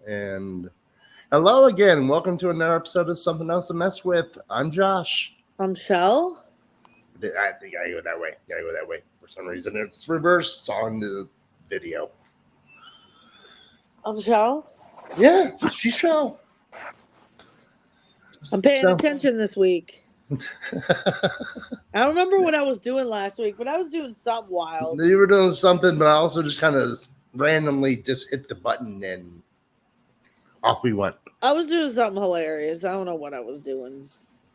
And hello again. Welcome to another episode of Something Else to Mess With. I'm Josh. I'm Chelle. I think I go that way. Gotta go that way. For some reason, it's reversed on the video. I'm Chelle. Yeah, she's Chelle. I'm paying So, attention this week. I don't remember what I was doing last week, but I was doing something wild. you were doing something, but I also just kind of randomly just hit the button and off we went. I was doing something hilarious. I don't know what I was doing.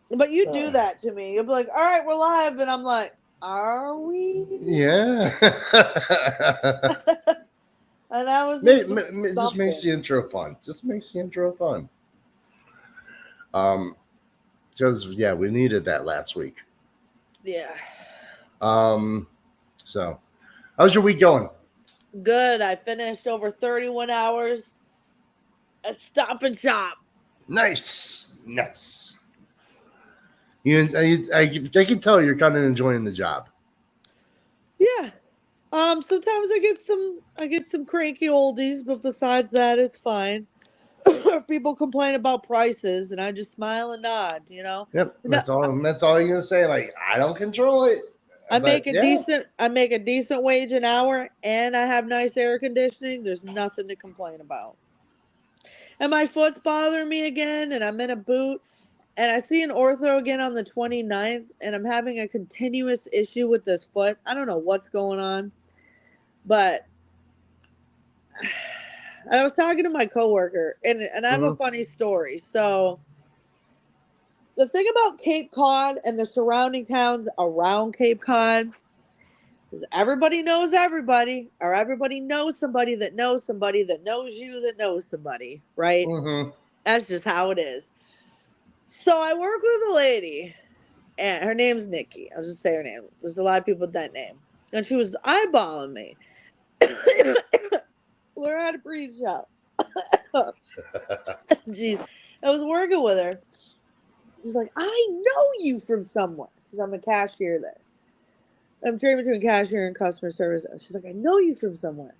But you do that to me. You'll be like, all right, we're live. And I'm like, are we? Yeah. And I was It just just makes the intro fun. Because we needed that last week. Yeah. So how's your week going? Good. I finished over 31 hours at Stop and Shop. Nice. I can tell you're kind of enjoying the job. Yeah. Sometimes I get some cranky oldies, but besides that, it's fine. People complain about prices, and I just smile and nod. Yep, that's all you're gonna say. Like, I don't control it. I make a decent wage an hour, and I have nice air conditioning. There's nothing to complain about. And my foot's bothering me again, and I'm in a boot, and I see an ortho again on the 29th, and I'm having a continuous issue with this foot. I don't know what's going on, but I was talking to my coworker, and I have a funny story. So the thing about Cape Cod and the surrounding towns around Cape Cod is everybody knows everybody, or everybody knows somebody that knows somebody that knows you that knows somebody, right? Mm-hmm. That's just how it is. So I work with a lady, and her name's Nikki. I'll just say her name. There's a lot of people with that name. And she was eyeballing me. Learn how to breathe, shout. Jeez. I was working with her. She's like, I know you from somewhere. Because I'm a cashier there. I'm trading between cashier and customer service. She's like, I know you from somewhere.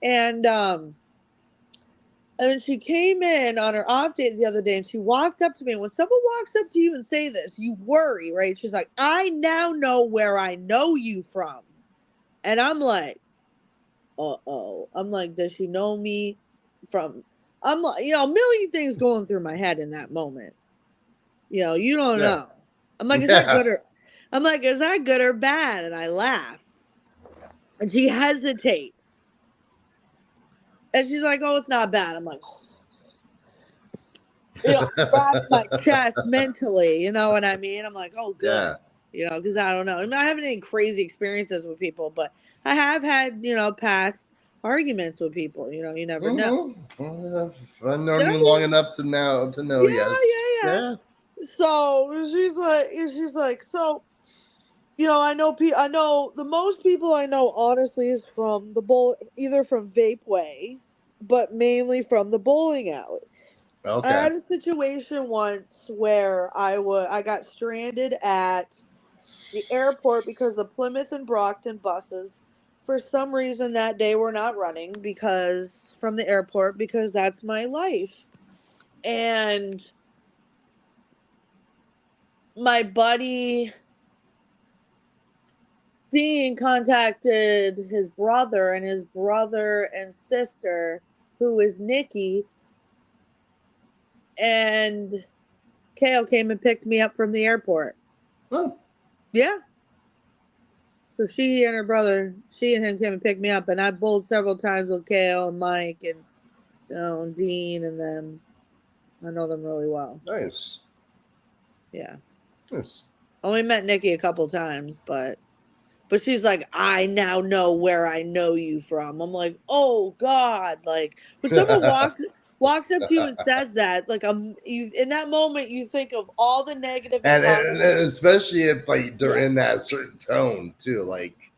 And then she came in on her off day the other day, and she walked up to me. When someone walks up to you and say this, you worry, right? She's like, I now know where I know you from. And I'm like, uh-oh. I'm like, does she know me from... I'm like, a million things going through my head in that moment. You don't know. I'm like, is that good or bad? And I laugh. And she hesitates. And she's like, oh, it's not bad. I'm like, grab my chest mentally, you know what I mean? I'm like, oh, good. Because I don't know. I'm not having any crazy experiences with people, but I have had, past arguments with people. You never know. I've known you long enough to know. Yeah. So she's like, so, I know the most people I know, honestly, is from either from Vape Way, but mainly from the bowling alley. Okay. I had a situation once where I got stranded at the airport because the Plymouth and Brockton buses, for some reason that day, were not running from the airport, because that's my life. And my buddy Dean contacted his brother, and his brother and sister, who is Nikki, and Kale came and picked me up from the airport. Oh. Yeah. So she and him came and picked me up, and I bowled several times with Kale and Mike and Dean and them. I know them really well. Nice. Yeah. Nice. Only met Nikki a couple times, but she's like, I now know where I know you from. I'm like, oh God! Like, when someone walks up to you and says that, like, you in that moment you think of all the negative and especially if like they're in that certain tone too, like.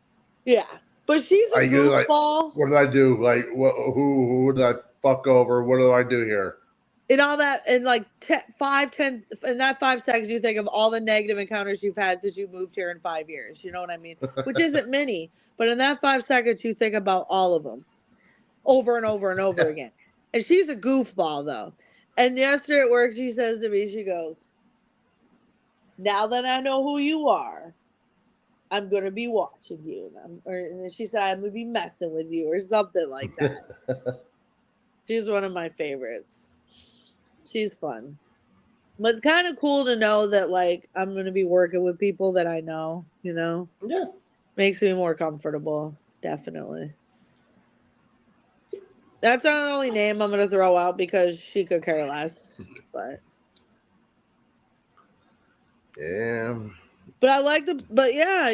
Yeah, but she's a goofball. Like, what did I do? Like, who did I fuck over? What do I do here? And all that, in like 10 in that 5 seconds, you think of all the negative encounters you've had since you moved here in 5 years. You know what I mean? Which isn't many, but in that 5 seconds, you think about all of them over and over and over again. And she's a goofball though. And yesterday at work, she says to me, she goes, "Now that I know who you are, I'm gonna be watching you." And she said, "I'm gonna be messing with you," or something like that. She's one of my favorites. She's fun. But it's kind of cool to know that like I'm gonna be working with people that I know, Yeah. Makes me more comfortable. Definitely. That's not the only name I'm gonna throw out because she could care less. But Yeah. I like but yeah,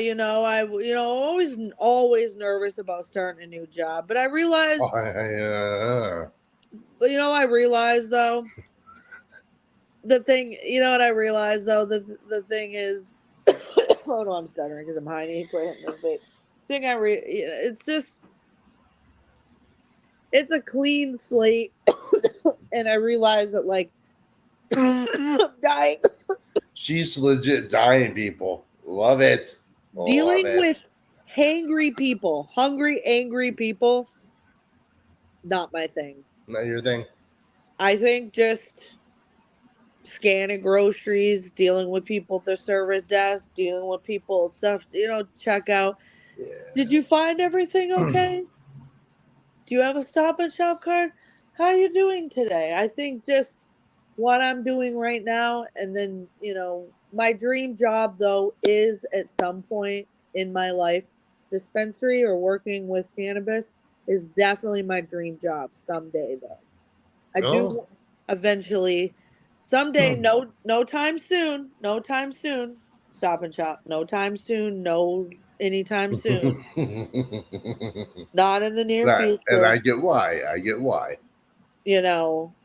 always nervous about starting a new job. But I realized Oh, yeah. but I realized though the thing you know what I realized though the thing is oh no, I'm stuttering because I'm high. I need to quit hitting this vape. Thing it's just it's a clean slate and I realized that like I'm dying. She's legit dying, people. Love it. Love Dealing it. with hangry people, hungry, angry people, not my thing. Not your thing? I think just scanning groceries, dealing with people at the service desk, dealing with people stuff, checkout. Yeah. Did you find everything okay? Do you have a stop and shop card? How are you doing today? I think just what I'm doing right now and then, my dream job though is at some point in my life dispensary or working with cannabis is definitely my dream job someday though. I Oh. do eventually someday no time soon, no time soon. Stop and shop. No time soon, no anytime soon. Not in the near That, and future. I get why. I get why.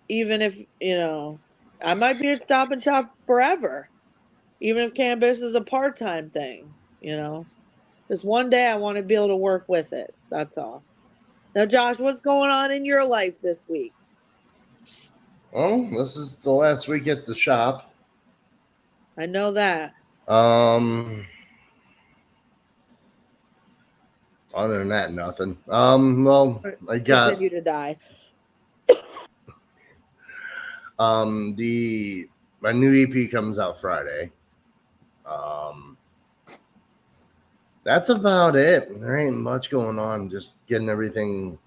Even if, I might be at Stop and Shop forever, even if cannabis is a part time thing, Because one day I want to be able to work with it. That's all. Now, Josh, what's going on in your life this week? Oh, this is the last week at the shop. I know that. Um, Other than that, nothing. Well, I got Continue to die. the my new EP comes out Friday. Um, that's about it. There ain't much going on. Just getting everything,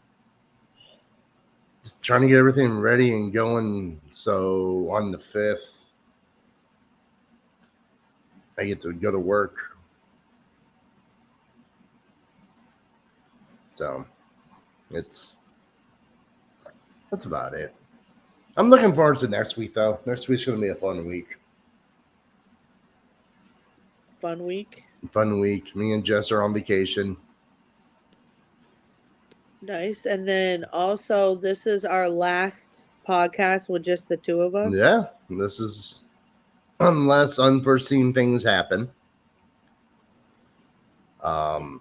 just trying to get everything ready and going. So on the 5th, I get to go to work. So that's about it. I'm looking forward to next week though. Next week's gonna be a fun week. Fun week. Fun week. Me and Jess are on vacation. Nice. And then also, this is our last podcast with just the two of us. Yeah, this is unless unforeseen things happen. Um,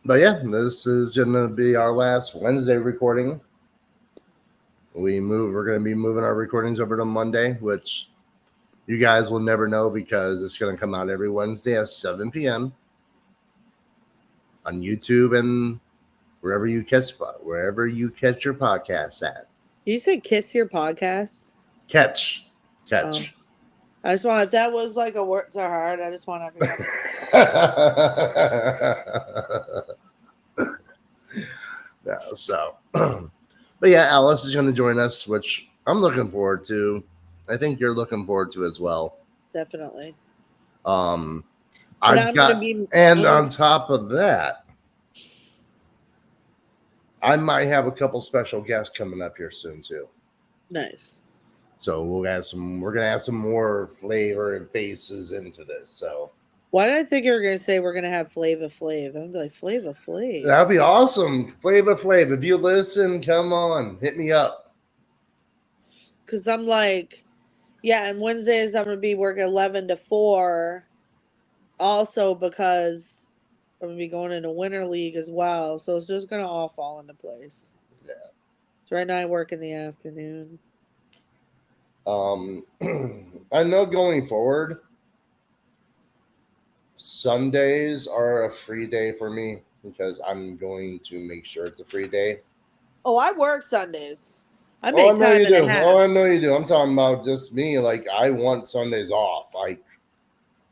but yeah, this is gonna be our last Wednesday recording. We're gonna be moving our recordings over to Monday, which you guys will never know because it's gonna come out every Wednesday at 7 p.m. on YouTube and wherever you catch your podcasts at. You said kiss your podcast? Catch. Oh. I just want, if that was like a word to heart, I just want everybody. Yeah, so, but yeah, Alice is going to join us, which I'm looking forward to. I think you're looking forward to as well. Definitely. Um, And I've I'm gonna got, be. and on top of that, I might have a couple special guests coming up here soon too. Nice. So we're gonna add some more flavor and faces into this. So Why did I think you were gonna say we're gonna have Flava Flav? I'm gonna be like Flava Flav. that'd be awesome. Flava Flav. If you listen, come on, hit me up. Cause I'm like, yeah, and Wednesdays I'm gonna be working 11 to 4. Also because I'm gonna be going into Winter League as well, so it's just gonna all fall into place. Yeah. So right now I work in the afternoon. I know going forward, Sundays are a free day for me because I'm going to make sure it's a free day. Oh, I work Sundays. I Oh, I make know time you and a do. Oh, I half. know you do. I'm talking about just me. Like, I want Sundays off. Like,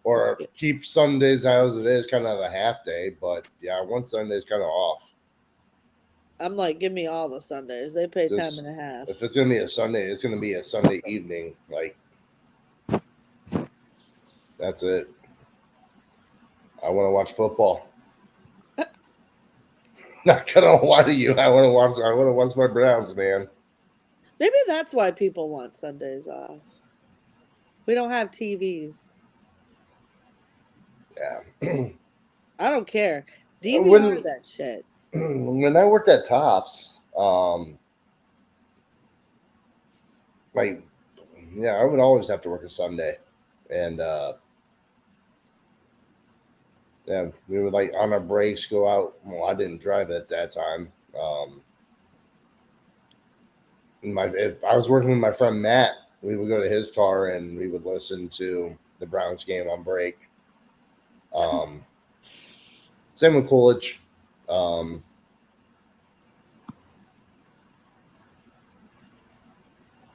or keep Sundays as it is, kind of a half day. But yeah, I want Sundays kind of off. I'm like, give me all the Sundays. They pay time Just and a half. if it's gonna be a Sunday, it's gonna be a Sunday evening. Like, that's it. I want to watch football. Not gonna lie to you. I want to watch. I want to watch my Browns, man. Maybe that's why people want Sundays off. We don't have TVs. Yeah. I don't care. DVR when that shit. when I worked at Tops, like, yeah, I would always have to work a Sunday, and yeah, we would like on our breaks go out. Well, I didn't drive at that time. If I was working with my friend Matt, we would go to his car and we would listen to the Browns game on break. Um, Same with Coolidge. Um,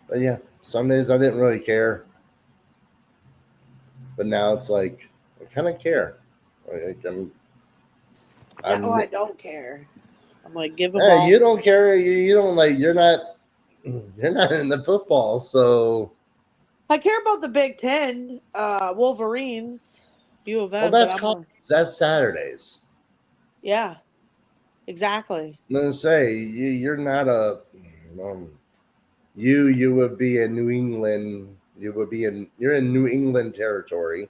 but yeah, Sundays I didn't really care, but now it's like I kind of care. Like, Now I'm I don't care. I'm like, give them hey, all. you don't care. You don't like. You're not in the football, so I care about the Big Ten, Wolverines, U of well, M, but that's I'm college. like, That's Saturdays. yeah, exactly. I'm gonna say you're not a. Um, you would be in New England. You would be in. You're in New England territory.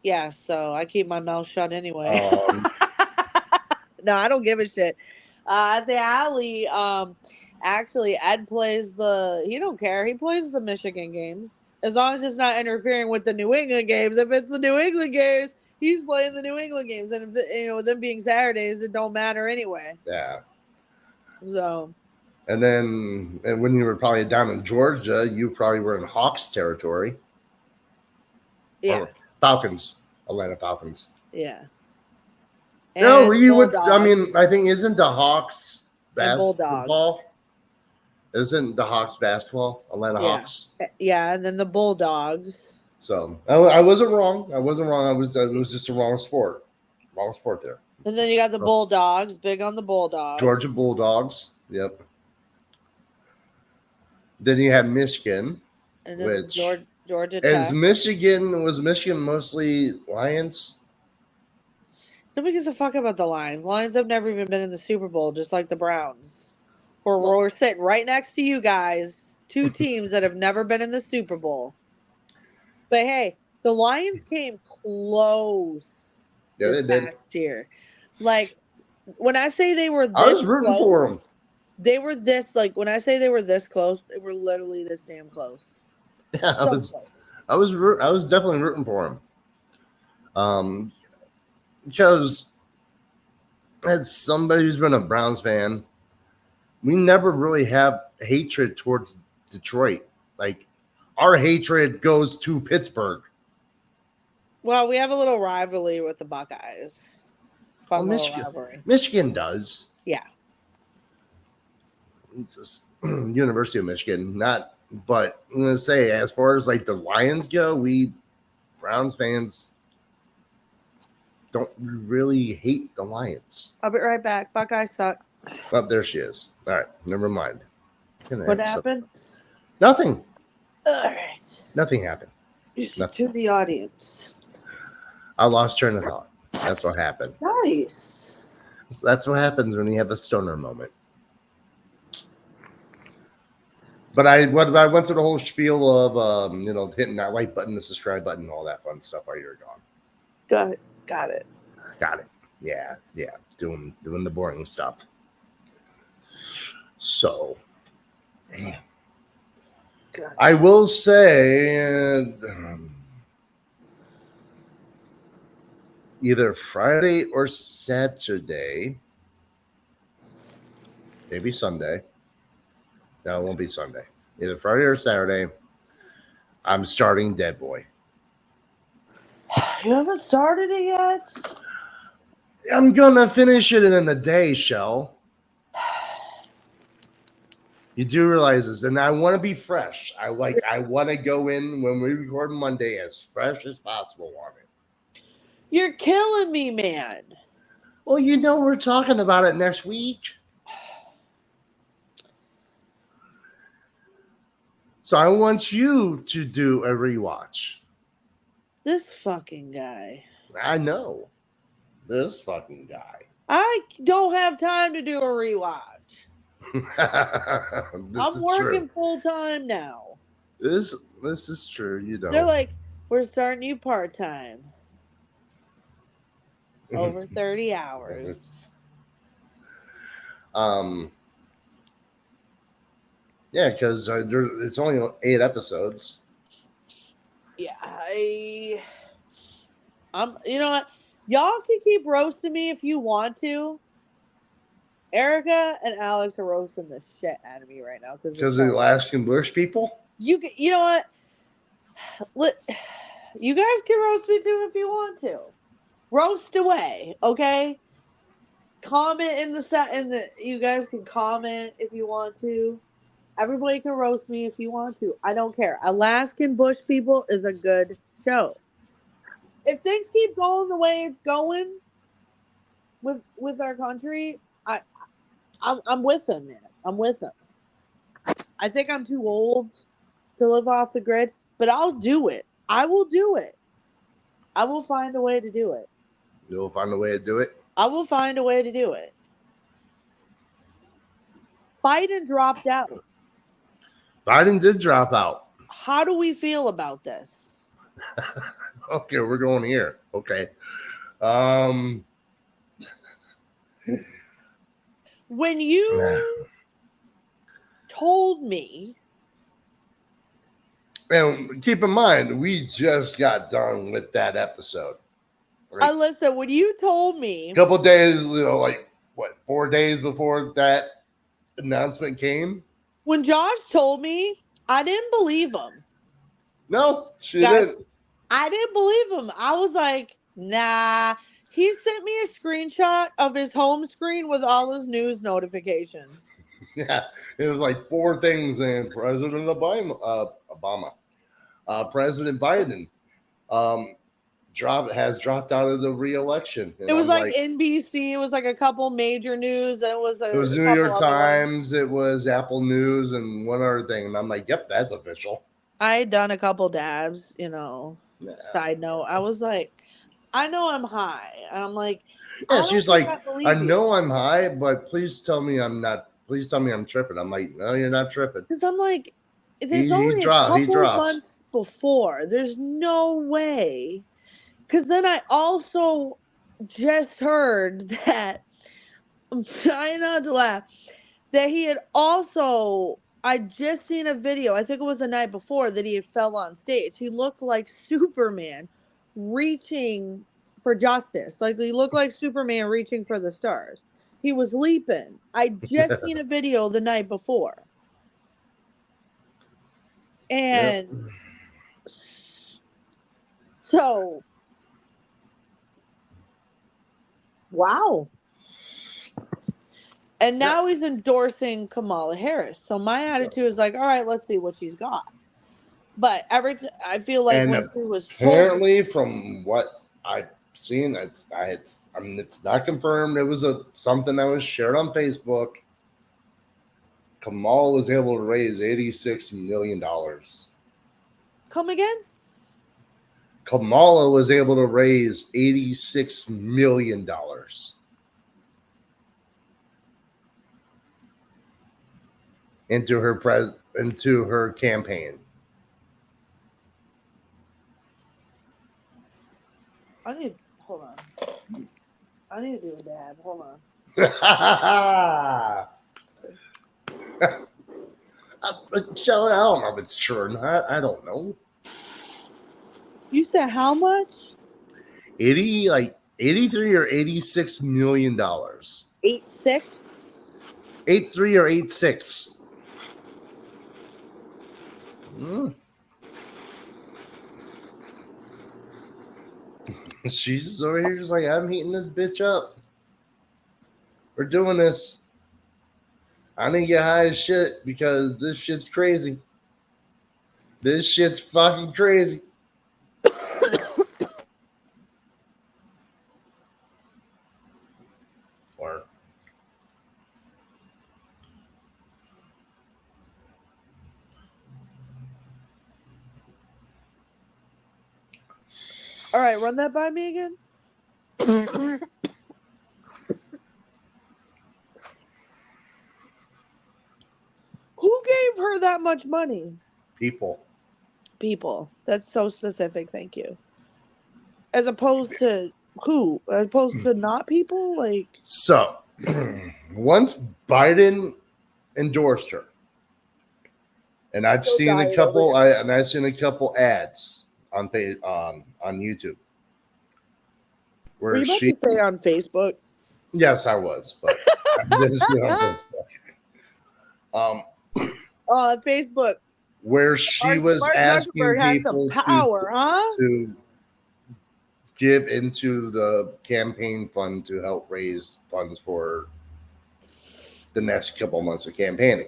Yeah, so I keep my mouth shut anyway. Um, No, I don't give a shit. At the alley, actually, Ed plays he don't care. He plays the Michigan games as long as it's not interfering with the New England games. If it's the New England games, he's playing the New England games, and if them being Saturdays, it don't matter anyway. yeah. So And when you were probably down in Georgia, you probably were in Hawks territory yeah, or Falcons, Atlanta Falcons. yeah, No, and you would. I Bulldogs mean, I think isn't the Hawks and Bulldogs. basketball? Isn't the Hawks basketball? Atlanta Yeah, Hawks. yeah, and then the Bulldogs. So I wasn't wrong. I wasn't wrong. It was just a wrong sport. Wrong sport there. And then you got the So, Bulldogs, big on the Bulldogs. Georgia Bulldogs. Yep. Then you have Michigan, And then which Georgia is Tech. Michigan mostly Lions? Nobody gives a fuck about the Lions. Lions have never even been in the Super Bowl, just like the Browns. We're sitting right next to you guys. Two teams that have never been in the Super Bowl. But hey, the Lions came close Yeah, this they did. past year. Like when I say they were I this was rooting for them. close, they were this like when I say they were this close, they were literally this damn close. Yeah, So close. I was definitely rooting for them. Because as somebody who's been a Browns fan, we never really have hatred towards Detroit. Like our hatred goes to Pittsburgh. Well, we have a little rivalry with the Buckeyes. Well, Fun little rivalry. Michigan does. Yeah. University of Michigan, not. But I'm gonna say, as far as like the Lions go, we Browns fans don't really hate the Lions. I'll be right back. Buckeyes suck. Oh, there she is. All right, never mind. What happened? Nothing. All right. Nothing happened. To the audience. I lost train of thought. That's what happened. Nice. That's what happens when you have a stoner moment. But I went through the whole spiel of hitting that like button, the subscribe button, all that fun stuff while you were gone. Got it. Got it. Yeah. Doing the boring stuff. So I will say either Friday or Saturday, maybe Sunday. No, it won't be Sunday. Either Friday or Saturday, I'm starting Dead Boy. You haven't started it yet? I'm gonna finish it in a day, Chelle. You do realize this, and I want to be fresh. I want to go in when we record Monday as fresh as possible on it. You're killing me, man. Well, we're talking about it next week. So I want you to do a rewatch. This fucking guy. I know. This fucking guy. I don't have time to do a rewatch. I'm working full time now. This is true. You don't. They're like, we're starting you part time. Over 30 hours. Yeah, because it's only 8 episodes. Yeah, I'm. You know what? Y'all can keep roasting me if you want to. Erica and Alex are roasting the shit out of me right now because the Alaskan Bush people. You know what? You guys can roast me too if you want to. Roast away, okay? Comment in the you guys can comment if you want to. Everybody can roast me if you want to. I don't care. Alaskan Bush People is a good show. If things keep going the way it's going with our country, I'm with them, man. I'm with them. I think I'm too old to live off the grid, but I'll do it. I will do it. I will find a way to do it. You'll find a way to do it? I will find a way to do it. Biden dropped out. Biden did drop out. How do we feel about this? Okay, we're going here. Okay. When you told me, and keep in mind, we just got done with that episode. Right? Listen, when you told me a couple of days, 4 days before that announcement came. When Josh told me, I didn't believe him. No, she didn't. I didn't believe him. I was like, nah. He sent me a screenshot of his home screen with all his news notifications. Yeah, it was like 4 things, and President Obama, President Biden, has dropped out of the re-election. And it was like NBC. It was like a couple major news. And it was New York Times. It was Apple News and one other thing. And I'm like, yep, that's official. I had done a couple dabs, Side note. I was like, I know I'm high. And I'm like, yeah, she's like, I know I'm high, but please tell me I'm not. Please tell me I'm tripping. I'm like, no, you're not tripping. Because I'm like, there's only a couple months before. There's no way. Because then I also just heard that, I'm trying not to laugh, that he had also, I just seen a video, I think it was the night before, that he had fell on stage. He looked like Superman reaching for justice. Like he looked like Superman reaching for the stars. He was leaping. I just seen a video the night before. And so, wow. And now he's endorsing Kamala Harris. So my attitude is like, all right, let's see what she's got. But I feel like when she was apparently, from what I've seen, it's not confirmed. It was something that was shared on Facebook. Kamala was able to raise $86 million. Come again? Kamala was able to raise $86 million. Into her campaign. Hold on. I need to do a dab. Hold on. Chelle, I don't know if it's true or not. I don't know. You said how much? 83 or $86 million. 86? 83 or 86. She's just over here just like, I'm heating this bitch up. We're doing this. I didn't get high as shit because this shit's crazy. This shit's fucking crazy. Or All right, run that by me again. Who gave her that much money? people. People. That's so specific. Thank you. As opposed to who? As opposed to not people? Like, So once Biden endorsed her, and I've so seen a diet over couple. here. I've seen a couple ads on on YouTube Were where you about she. to say on Facebook? Yes, I was, but I didn't see it on Facebook. Facebook. Where she was Mark asking Zuckerberg has some people power, huh? to give into the campaign fund to help raise funds for the next couple months of campaigning.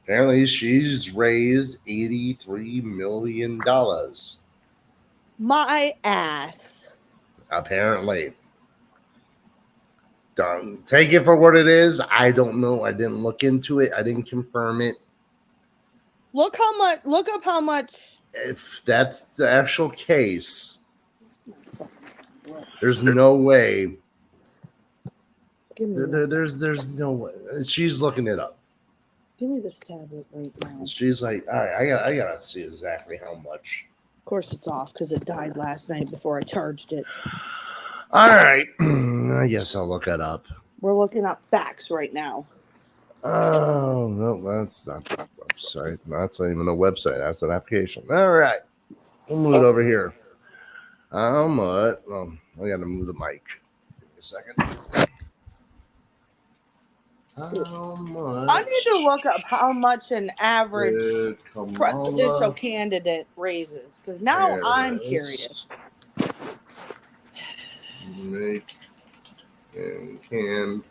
Apparently, she's raised $83 million. My ass. Apparently. Don't take it for what it is. I don't know. I didn't look into it. I didn't confirm it. Look how much. Look up how much. If that's the actual case, there's no way. Give me that. There's no way. She's looking it up. Give me this tablet right now. She's like, all right, I gotta see exactly how much. Of course, it's off because it died last night before I charged it. All right, I guess I'll look it up. We're looking up facts right now. Oh no, that's not the website. That's not even a website. That's an application. All right, we'll move it over here. How much? I gotta move the mic. Give me a second. How much? I need to look up how much an average did presidential Kamala candidate raises because now I'm curious. Make and can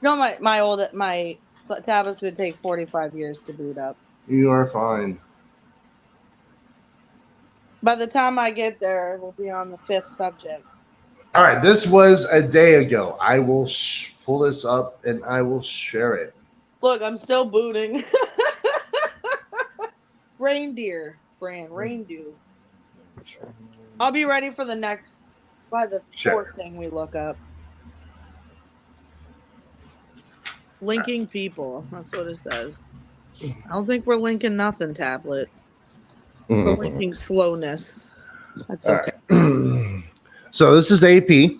No, my tablet's would take 45 years to boot up. you are fine. By the time I get there, we'll be on the 5th subject. All right, this was a day ago. I will pull this up and I will share it. Look, I'm still booting. Reindeer brand, reindeer. I'll be ready for the next, by the 4th thing we look up. Linking people. That's what it says. I don't think we're linking nothing, tablet. We're linking slowness. That's okay. Right. So this is AP.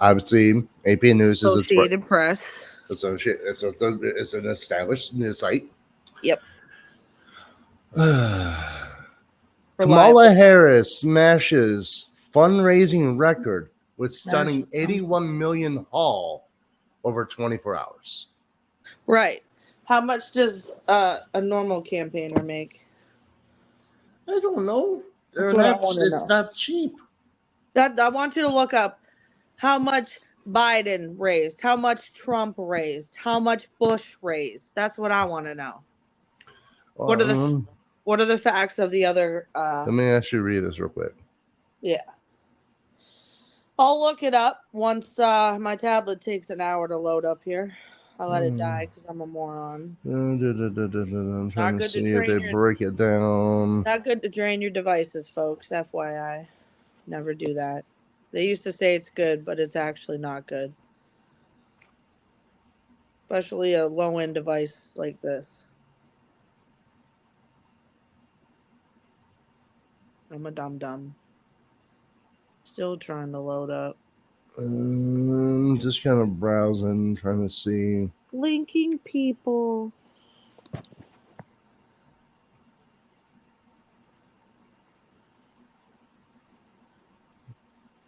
Obviously, AP News is Associated Press. It's an established news site. Yep. Kamala Harris smashes fundraising record with stunning 81 million haul over 24 hours. Right. How much does a normal campaigner make? I don't know. It's not cheap. I want you to look up how much Biden raised, how much Trump raised, how much Bush raised. That's what I want to know. What are the facts of the other? Let me actually read this real quick. Yeah. I'll look it up once my tablet takes an hour to load up here. I let it die because I'm a moron. I'm trying to see if they break it down. Not good to drain your devices, folks. FYI. Never do that. They used to say it's good, but it's actually not good. Especially a low-end device like this. I'm a dum-dum. Still trying to load up. Just kind of browsing, trying to see. Linking people.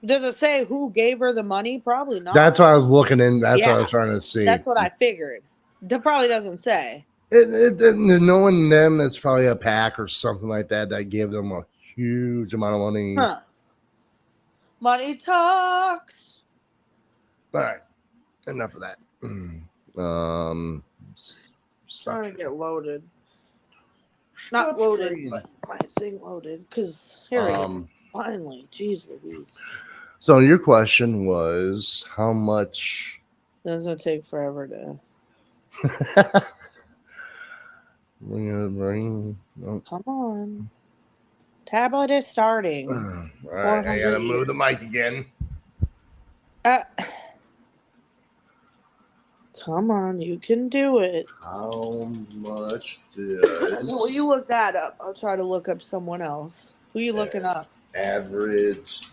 Does it say who gave her the money? Probably not. That's what I was looking in. That's what I was trying to see. That's what I figured. It probably doesn't say. Knowing them, it's probably a pack or something like that that gave them a huge amount of money. Huh. Money talks. All right. Enough of that. Stop. Trying to get loaded. Stop Not loaded, screen. but my thing loaded. Because here we go. Um, Finally. Jeez Louise. so your question was how much? Doesn't take forever to. Oh. Come on. Tablet is starting. All right, I 400 gotta move years. the mic again. Uh, come on, you can do it. How much Will you does look that up? I'll try to look up someone else. Who are you looking up? average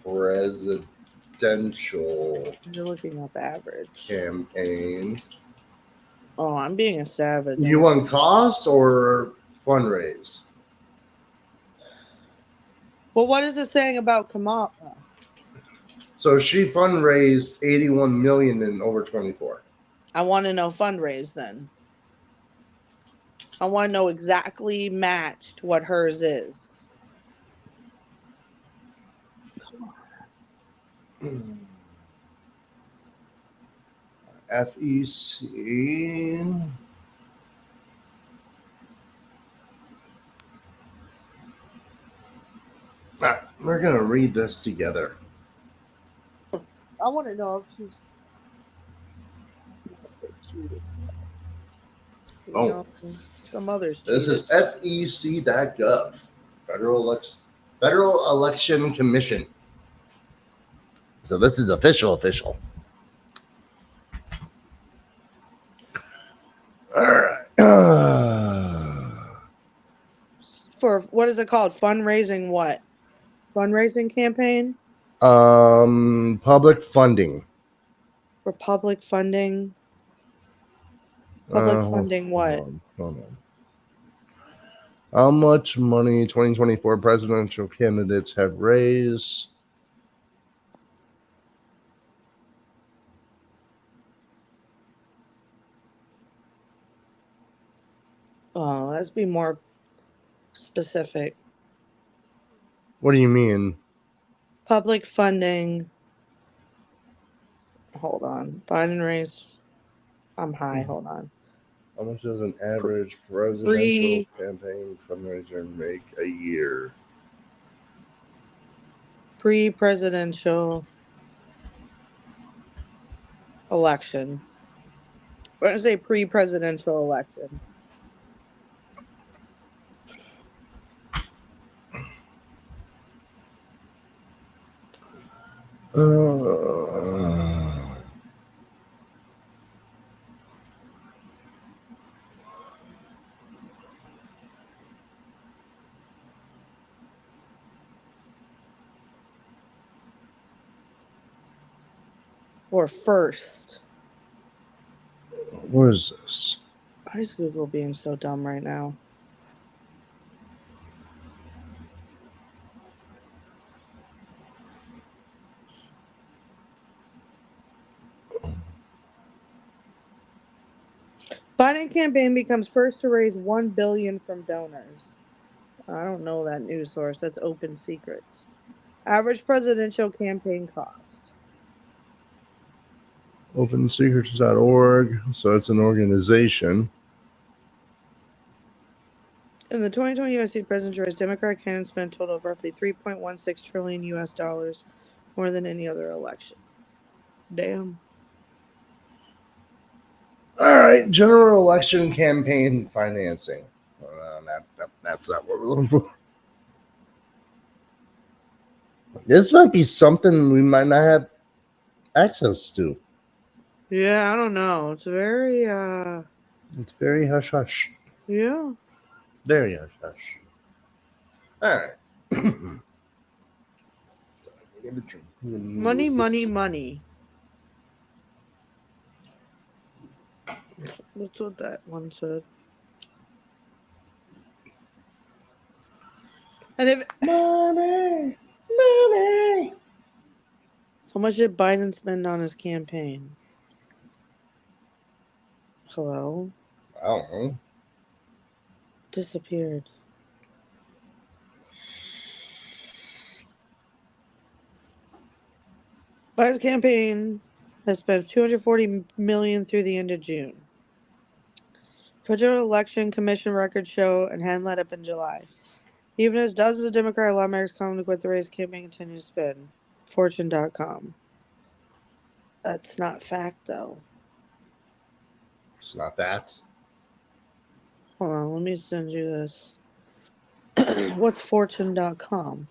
presidential You're looking up average. campaign? Oh, I'm being a savage. You want cost or fundraise? Well, what is it saying about Kamala? So she fundraised 81 million in over 24. I want to know fundraise then. I want to know exactly matched what hers is. FEC. All right, we're gonna read this together. I want to know if she's not so cheating. You Oh, know, some others this cheated. is FEC.gov, Federal Election Commission. So this is official. All right. For what is it called? Fundraising what? Fundraising campaign? Public funding. For public funding? Public funding what? Hold on. How much money 2024 presidential candidates have raised? Oh, let's be more specific. What do you mean? Public funding. Hold on. Biden raised. I'm high. Hold on. How much does an average presidential campaign fundraiser make a year? Pre-presidential election. I'm going to say pre-presidential election. Or first. What is this? Why is Google being so dumb right now? Biden campaign becomes first to raise $1 billion from donors. I don't know that news source. That's open secrets. Average presidential campaign cost. OpenSecrets.org. So it's an organization. In the 2020 U.S. presidential race, Democratic candidates spent a total of roughly $3.16 trillion US dollars, more than any other election. Damn. All right, general election campaign financing. That's not what we're looking for. This might be something we might not have access to. Yeah, I don't know. It's very It's very hush hush. yeah. Very hush hush. All right. Money, money, money. That's what that one said. And if Money. how much did Biden spend on his campaign? Hello? I don't know. Disappeared. Biden's campaign has spent $240 million through the end of June. Federal Election Commission records show and hand let up in July. Even as dozens of Democratic lawmakers come to quit the race, campaign continues to spin. Fortune.com. That's not fact, though. It's not that. Hold on, let me send you this. What's Fortune.com?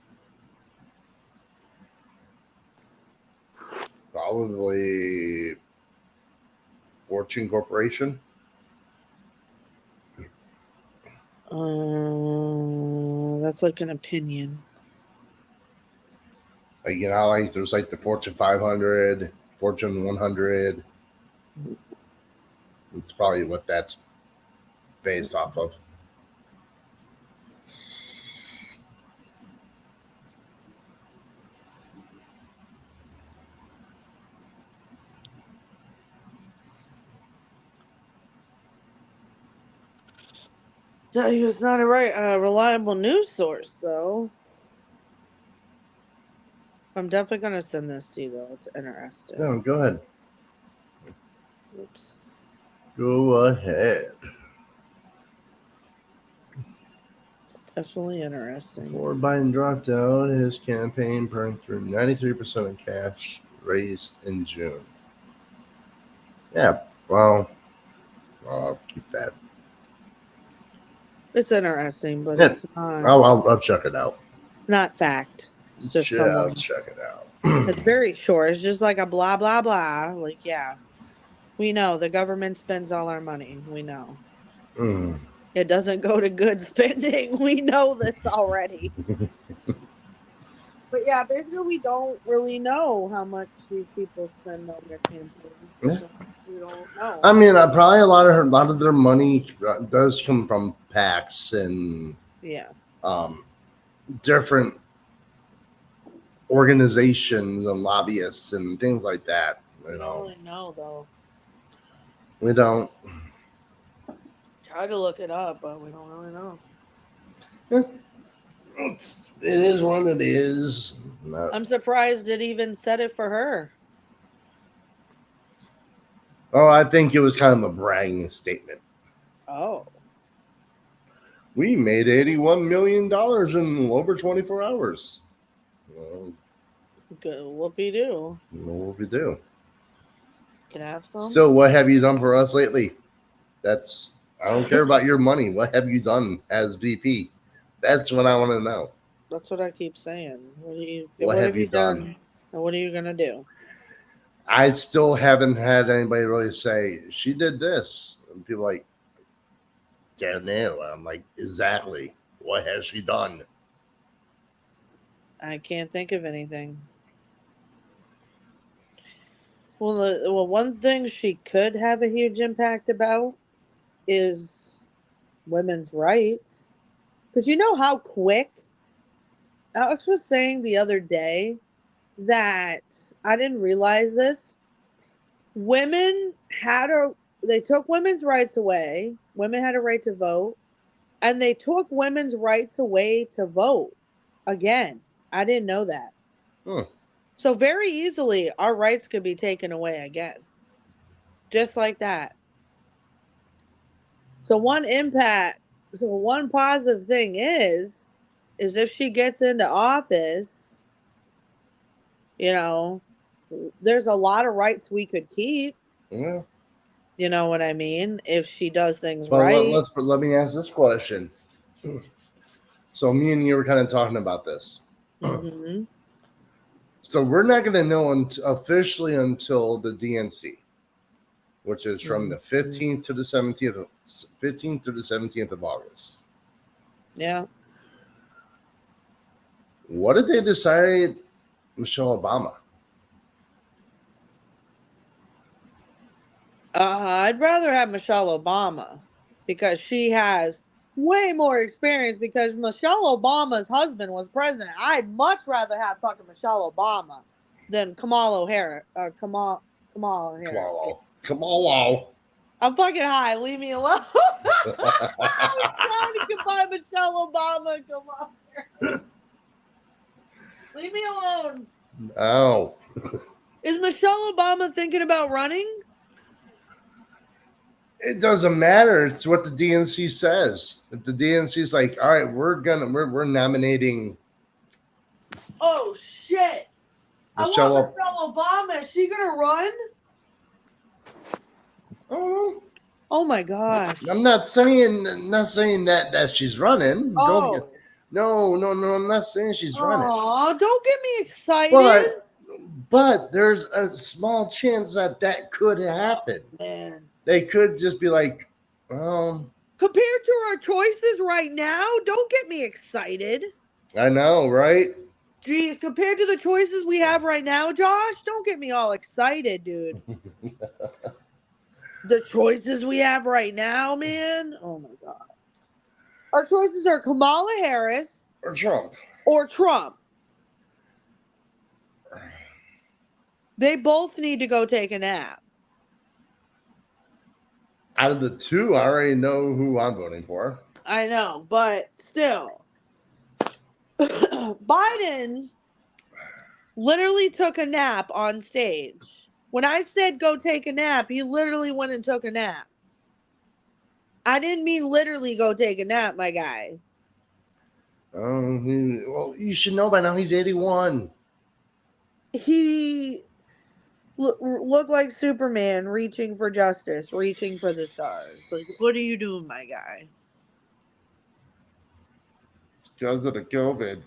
Probably Fortune Corporation. That's like an opinion. Like, you know, like there's like the Fortune 500, Fortune 100. It's probably what that's based off of. Tell you it's not a reliable news source, though. I'm definitely gonna send this to you, though. It's interesting. No, go ahead. Oops. Go ahead. It's definitely interesting. Before Biden dropped out, his campaign burned through 93% of cash raised in June. Yeah, well, I'll keep that. It's interesting, but Yeah, it's not I'll check it out. not fact. It's just Yeah, I'll someone. check it out. It's very short. It's just like a blah blah blah. Like, yeah, we know the government spends all our money. We know Mm. it doesn't go to good spending. We know this already. But yeah, basically, we don't really know how much these people spend on their campaigns. Yeah. We don't know. I mean, probably a lot of their money does come from PACs and Yeah. Different organizations and lobbyists and things like that. We You don't know, really know, though. we don't. Try to look it up, but we don't really know. It is what it is. No. I'm surprised it even said it for her. Oh, I think it was kind of a bragging statement. Oh. We made $81 million in over 24 hours. Well, Good whoopee doo. what we do. Can I have some? So, what have you done for us lately? I don't care about your money. What have you done as VP? That's what I want to know. That's what I keep saying. What What have have you you done? And what are you gonna do? I still haven't had anybody really say, she did this. And people like, damn no. I'm like, exactly. What has she done? I can't think of anything. Well, one thing she could have a huge impact about is women's rights. Because you know how quick Alex was saying the other day that I didn't realize this. Women they took women's rights away. Women had a right to vote, and they took women's rights away to vote again. I didn't know that. Hmm. So very easily our rights could be taken away again. Just like that. So one positive thing is if she gets into office, you know, there's a lot of rights we could keep. Yeah. You know what I mean? If she does things But right. let me ask this question. So me and you were kind of talking about this. Mm-hmm. So we're not going to know officially until the DNC, which is from the 15th to the 17th of August. Yeah. What did they decide, Michelle Obama? I'd rather have Michelle Obama because she has way more experience because Michelle Obama's husband was president. I'd much rather have fucking Michelle Obama than Kamala Harris. Kamala Harris. Kamala. I'm fucking high. Leave me alone. I was trying to combine Michelle Obama and Kamala Harris. Leave me alone. No. Is Michelle Obama thinking about running? It doesn't matter. It's what the DNC says. If the DNC's like, all right, we're nominating Oh shit! I want Michelle. Michelle Obama. Is she gonna run? I don't know. Oh my gosh! I'm not saying that she's running. Don't get Oh, no. I'm not saying she's running. oh! Don't get me excited, But there's a small chance that could happen. man. They could just be like, well, Compared to our choices right now, don't get me excited. I know, right? Jeez, compared to the choices we have right now, Josh, don't get me all excited, dude. The choices we have right now, man. Oh my god. Our choices are Kamala Harris Or Trump. or Trump. They both need to go take a nap. Out of the two, I already know who I'm voting for. I know, but still. Biden literally took a nap on stage. When I said go take a nap, he literally went and took a nap. I didn't mean literally go take a nap, my guy. Well, you should know by now he's 81. He looked like Superman reaching for justice, reaching for the stars. Like, what are you doing, my guy? It's because of the COVID.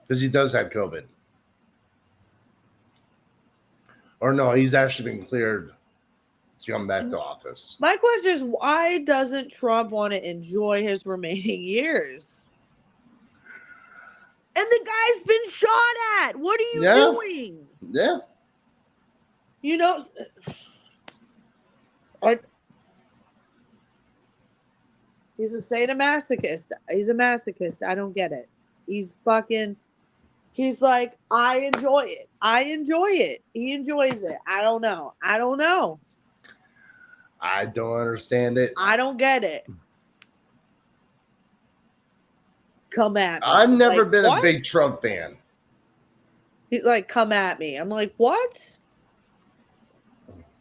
Because he does have COVID. Or no, he's actually been cleared to come back to office. My question is, why doesn't Trump want to enjoy his remaining years? And the guy's been shot at. What are you doing? Yeah. You know, he's a sadomasochist. He's a masochist. I don't get it. He's like, I enjoy it. I enjoy it. He enjoys it. I don't know. I don't understand it. I don't get it. Come at me. I've never been a big Trump fan. He's like, come at me. I'm like, what?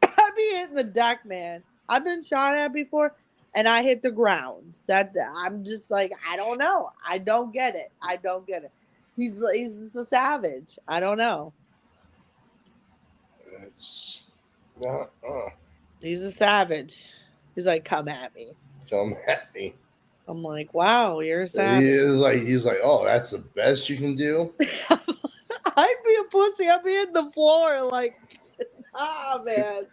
I'd be hitting the deck, man. I've been shot at before, and I hit the ground. I'm just like, I don't know. I don't get it. I don't get it. He's just a savage. I don't know. It's He's a savage. He's like, come at me. Come at me. I'm like, wow, you're a savage. He's like, oh, that's the best you can do. I'd be a pussy. I'd be hitting the floor like, ah, man.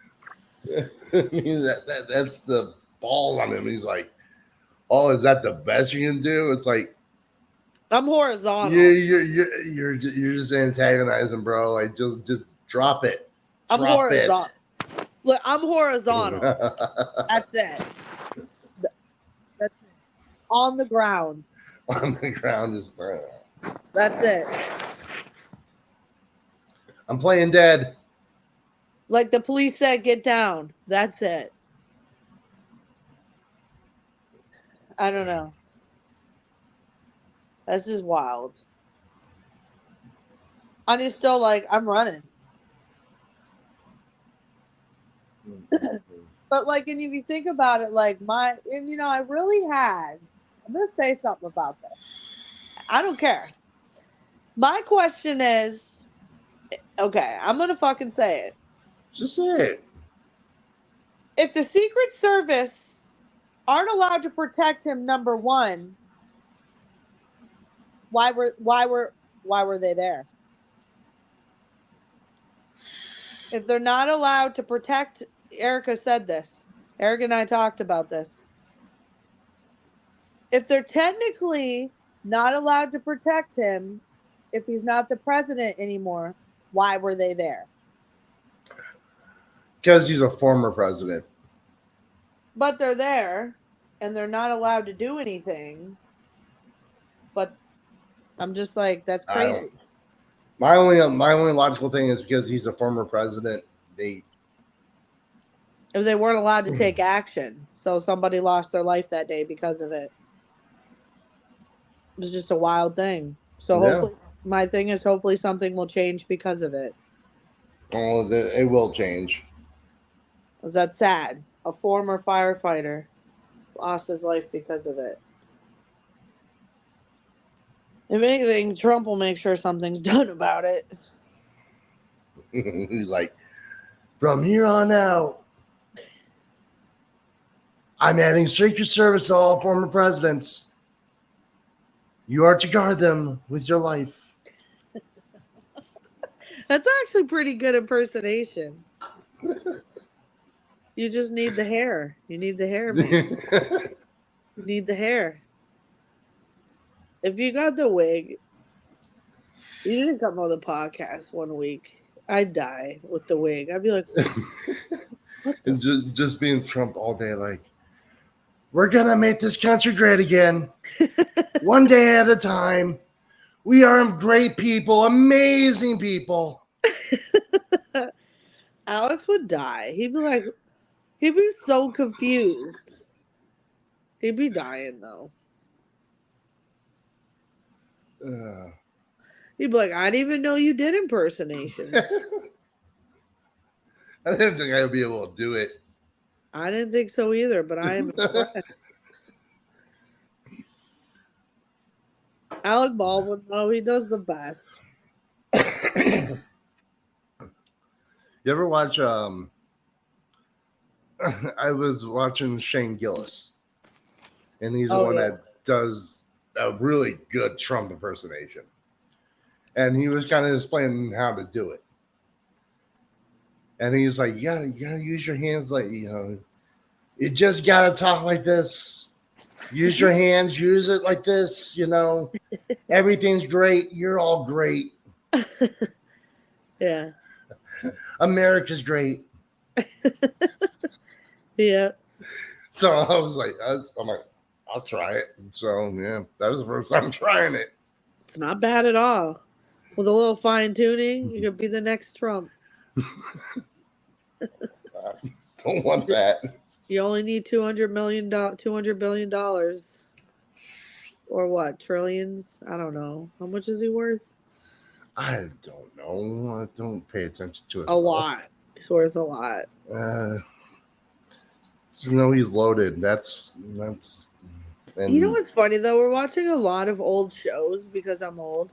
That's the ball on him. He's like, oh, is that the best you can do? It's like, I'm horizontal. You're just antagonizing, bro. Like, just drop it. I'm horizontal. Look, I'm horizontal. That's it. That's it. On the ground. On the ground is. That's it. I'm playing dead. Like the police said, get down. That's it. I don't know. That's just wild. I'm just still like, I'm running. But like, and if you think about it, like I really had, I'm going to say something about this. I don't care. My question is, okay, I'm going to fucking say it. Just say it. If the Secret Service aren't allowed to protect him, number one, why were they there? If they're not allowed to protect, Erica said this. Erica and I talked about this. If they're technically not allowed to protect him, if he's not the president anymore, why were they there? Because he's a former president. But they're there, and they're not allowed to do anything. But I'm just like, that's crazy. My only logical thing is because he's a former president. They weren't allowed to take action, so somebody lost their life that day because of it. It was just a wild thing. So My thing is, hopefully, something will change because of it. Oh, it will change. Was that sad? A former firefighter lost his life because of it. If anything, Trump will make sure something's done about it. He's like, from here on out, I'm adding Secret Service to all former presidents. You are to guard them with your life. That's actually pretty good impersonation. You just need the hair. You need the hair, man. You need the hair. If you got the wig, you didn't come on the podcast one week, I'd die with the wig. I'd be like, what the? And just being Trump all day, like, we're gonna make this country great again, one day at a time. We are great people, amazing people. Alex would die. He'd be like, he'd be so confused. He'd be dying though. Uh, He'd be like, I didn't even know you did impersonations. I didn't think I would be able to do it. I didn't think so either, but I am impressed. Alec Baldwin, though, he does the best. You ever watch I was watching Shane Gillis, and he's the one that does a really good Trump impersonation. And he was kind of explaining how to do it. And he's like, you gotta use your hands like, you just gotta talk like this. Use your hands, use it like this, Everything's great. You're all great. Yeah. America's great. Yeah. So I was like, I'm like, I'll try it. So yeah, that was the first time trying it. It's not bad at all. With a little fine tuning, you could be the next Trump. Don't want that. You only need $200 billion, or what? Trillions? I don't know. How much is he worth? I don't know. I don't pay attention to it. A lot. He's worth a lot. Just know he's loaded. That's. And you know what's funny though? We're watching a lot of old shows because I'm old,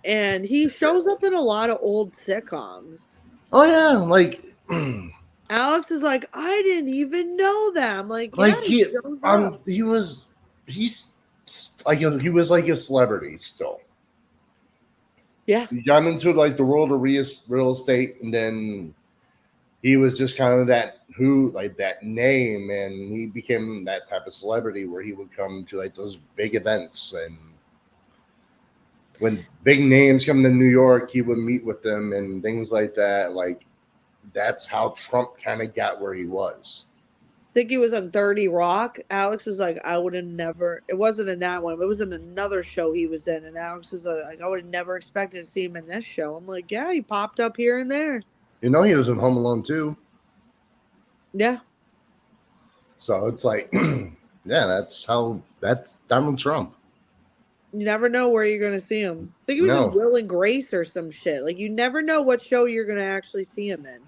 and he shows up in a lot of old sitcoms. Oh yeah, like Alex is like, I didn't even know that. I'm like, yeah, like he shows up. he's like he was like a celebrity still. Yeah. He got into like the world of real estate, and then he was just kind of that name, and he became that type of celebrity where he would come to like those big events, and when big names come to New York, he would meet with them and things like that. Like that's how Trump kind of got where he was. I think he was on 30 Rock. Alex was like, I would have never. It wasn't in that one. It was in another show he was in, and Alex was like, I would have never expected to see him in this show. I'm like, yeah, he popped up here and there. He was in Home Alone too. Yeah. So it's like, yeah, that's Donald Trump. You never know where you're going to see him. I think he was in Will and Grace or some shit. Like, you never know what show you're going to actually see him in.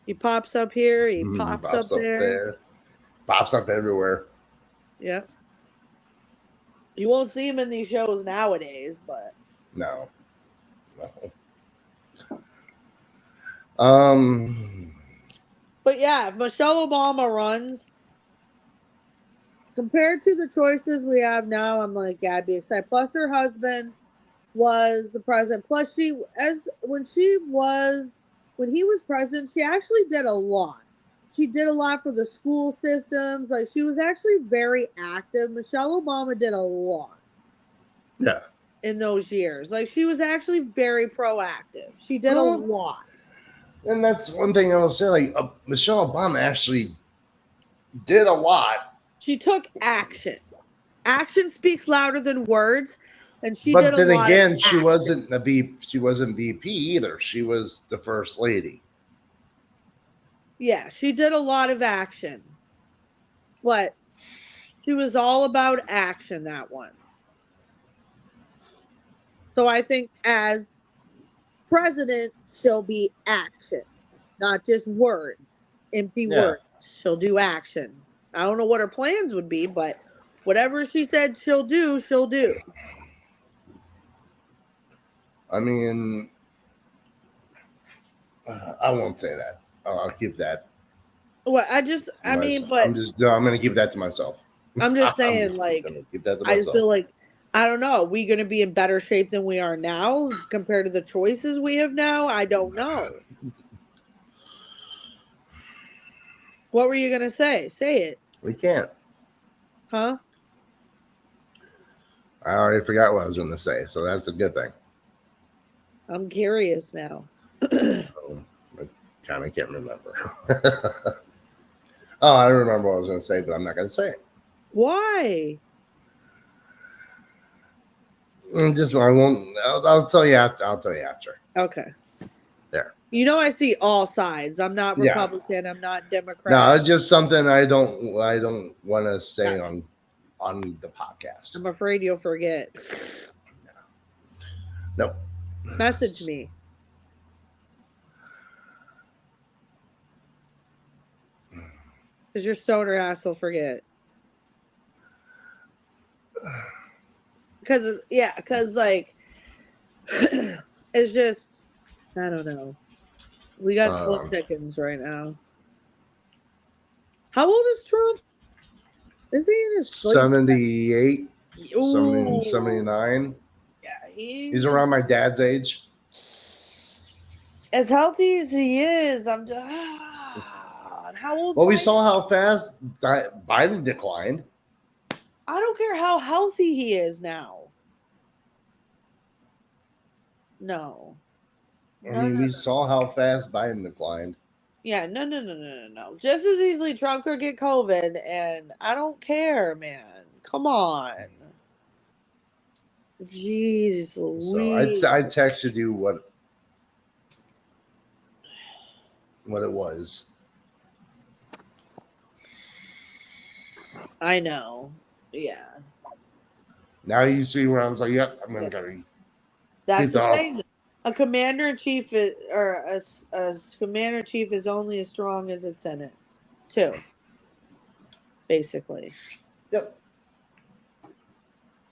He pops up here. He pops up there. Pops up everywhere. Yeah. You won't see him in these shows nowadays, but. No. But yeah, if Michelle Obama runs, compared to the choices we have now, I'm like, yeah, I'd be excited. Plus, her husband was the president. Plus, when he was president, she actually did a lot. She did a lot for the school systems. Like, she was actually very active. Michelle Obama did a lot. Yeah. In those years, like, she was actually very proactive. She did a lot. And that's one thing I will say. Like, Michelle Obama actually did a lot. She took action. Action speaks louder than words. And she did a lot. But then again, she wasn't VP either. She was the first lady. Yeah, she did a lot of action. What? She was all about action, that one. So I think as president, she'll be action, not just words, empty Yeah. words. She'll do action. I don't know what her plans would be, but whatever she said she'll do, she'll do. I mean, I won't say that. I'll keep that. What To myself. but I'm gonna keep that to myself. I'm just I'm saying, like, gonna keep that to I just myself. feel like, I don't know, are we going to be in better shape than we are now compared to the choices we have now? I don't know. What were you going to say? Say it. We can't. Huh? I already forgot what I was gonna say, so that's a good thing. I'm curious now. So, I kind of can't remember. Oh, I remember what I was gonna say, but I'm not gonna say it. Why? I won't. I'll tell you after. I'll tell you after. Okay. There. You know, I see all sides. I'm not Yeah. Republican. I'm not No, Democrat. it's just something I don't. I don't want to say Gotcha. on the podcast. I'm afraid you'll forget. Nope. Message me. Because your stoner ass will forget. Because, like, it's just, I don't know. We got slim Um, pickings right now. How old is Trump? Is he in his like? 78, 70, Ooh, 79. yeah, He's he's around my dad's age. as healthy as he is. I'm just. How old's Well, we Biden? saw how fast Biden declined. I don't care how healthy he is now. No, I no, no, mean, we no. saw how fast Biden declined. Yeah, no, no, no, no, no, no. Just as easily Trump could get COVID, and I don't care, man. Come on. Jeez So Louise. I texted you what it was. I know. Yeah. Now you see where I was like, yep, I'm Yeah. gonna That's keep the that. thing. A commander in chief is, or a commander in chief is only as strong as its Senate, too. Basically, Yep.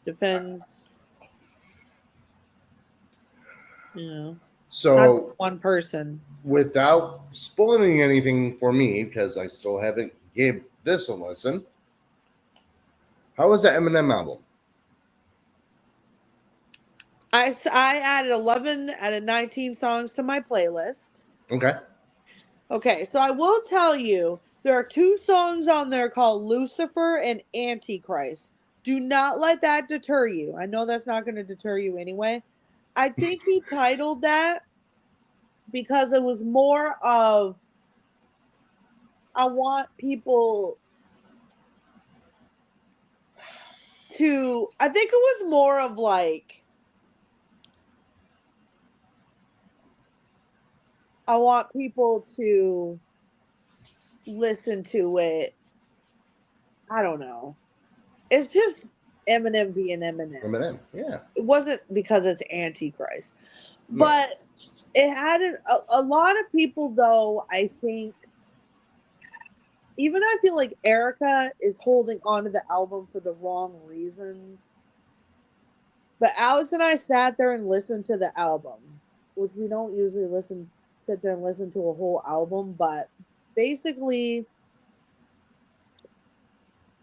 depends. You know, not So just one person. without spoiling anything for me, because I still haven't gave this a listen. How was the Eminem album? I added 11 out of 19 songs to my playlist. Okay. Okay, so I will tell you there are two songs on there called Lucifer and Antichrist. Do not let that deter you. I know that's not going to deter you anyway. I think he titled that because it was more of, I want people to, I think it was more of like, I want people to listen to it. I don't know. It's just Eminem being Eminem. Eminem. Yeah. It wasn't because it's Antichrist. No. But it had a lot of people, though, I think, even I feel like Erica is holding on to the album for the wrong reasons. But Alex and I sat there and listened to the album, which we don't usually sit there and listen to a whole album. But basically,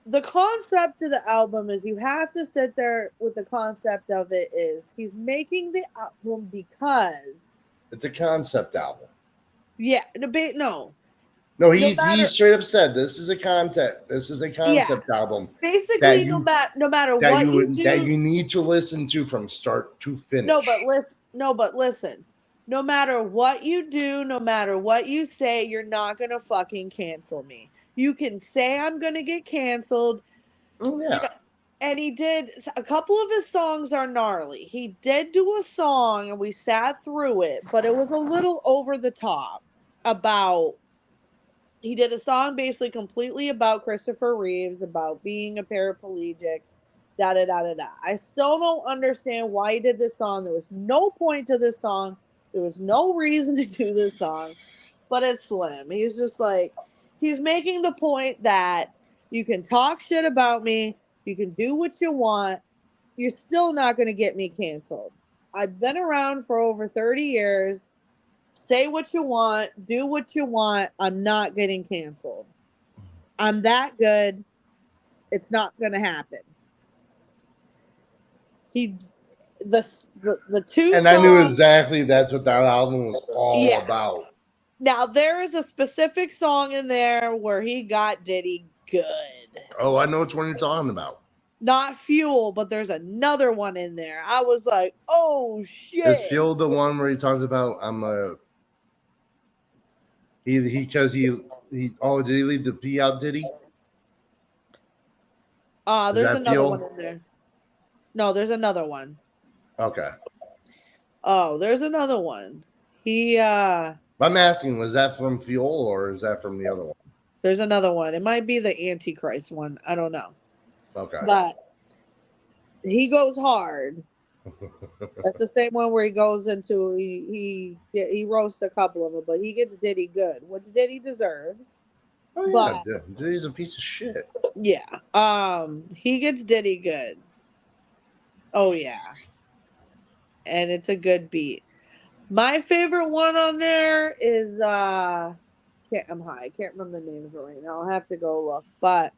the concept of the album is you have to sit there with the concept of it is he's making the album because, It's a concept album. yeah, No, no he matter, straight up said this is a concept. This is a yeah, concept album basically that you no matter what you that do. you need to listen to from start to No, finish. but listen. No matter what you do, no matter what you say, you're not gonna fucking cancel me. You can say I'm gonna get canceled, Oh you yeah. know. And he did a couple of his songs are gnarly. He did do a song and we sat through it, but it was a little over the top about, he did a song basically completely about Christopher Reeves, about being a paraplegic, Da da da da da. I still don't understand why he did this song. There was no point to this song. There was no reason to do this song. But it's Slim. He's just like, he's making the point that you can talk shit about me, you can do what you want, you're still not going to get me canceled. I've been around for over 30 years. Say what you want, do what you want. I'm not getting canceled. I'm that good. It's not going to happen. He, the two And I knew songs. exactly that's what that album was all Yeah. about. Now there is a specific song in there where he got Diddy good. Oh, I know which one you're talking about. Not Fuel, but there's another one in there. I was like, oh Is shit. Fuel the one where he talks about I'm a he because he oh did he leave the P out? Did he? Is There's that another Fuel? one in there. No, there's another one. Okay. Oh, there's another one. He I'm asking, was that from Fuel or is that from the other one? there's another one. It might be the Antichrist one. I don't know. Okay. But he goes hard. That's the same one where he goes into he roasts a couple of them, but he gets Diddy good, which Diddy deserves. Oh yeah, But dude, he's a piece of shit. yeah, he gets Diddy good. Oh yeah, and it's a good beat. My favorite one on there is I'm high. I can't remember the names right now. I'll have to go look. But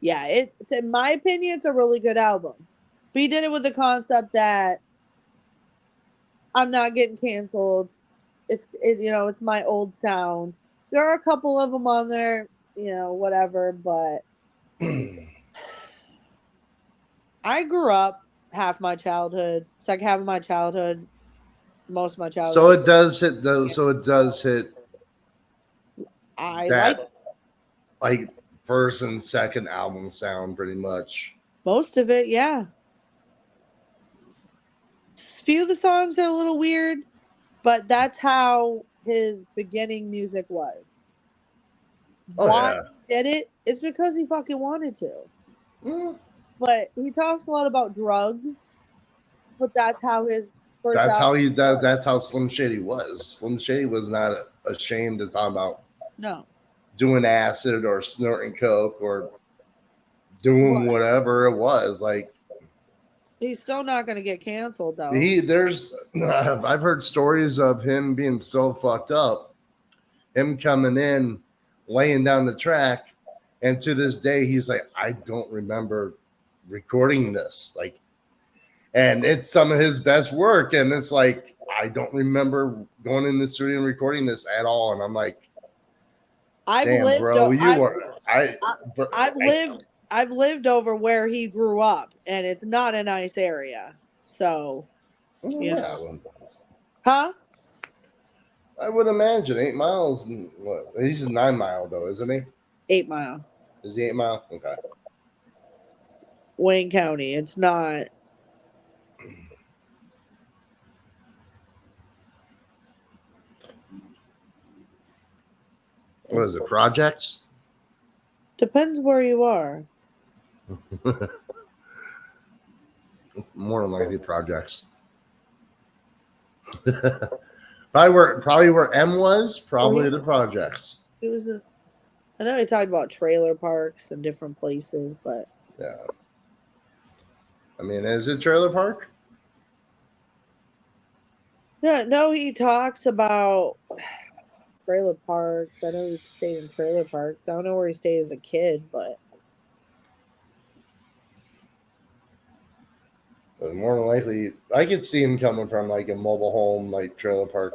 yeah, it's in my opinion, it's a really good album. But he did it with the concept that I'm not getting canceled. It's my old sound. There are a couple of them on there, whatever. But I grew up half my childhood. It's like half of my childhood, most of my So childhood. it does hit those. So it does hit I like that like first and second album sound pretty much. most of it. Yeah, few of the songs are a little weird, but that's how his beginning music was. Oh Why yeah. he did it? It's because he fucking wanted to. Mm. But he talks a lot about drugs, but that's how his first That's how album he was. that's how Slim Shady was. Slim Shady was not ashamed to talk about No. doing acid or snorting coke or doing Right. whatever it was. Like He's still not going to get canceled, though. there's I've heard stories of him being so fucked up, him coming in, laying down the track, and to this day he's like, I don't remember recording this. Like, and it's some of his best work, and it's like I don't remember going in the studio and recording this at all. And I'm like, I've damn, lived. bro, you are I've lived over where he grew up, and it's not a nice area. So, yeah, huh? I would imagine 8 miles. What? He's 9 mile though, isn't he? 8 Mile, Is he 8 mile? Okay. Wayne County. It's not. What is it? Projects? Depends where you are. More than likely projects. probably where M was. Probably the projects. It was. I know he talked about trailer parks and different places, but Yeah. I mean, is it trailer park? yeah, no, he talks about trailer parks. I know he stayed in trailer parks. I don't know where he stayed as a kid, but More than likely, I could see him coming from like a mobile home, like trailer park.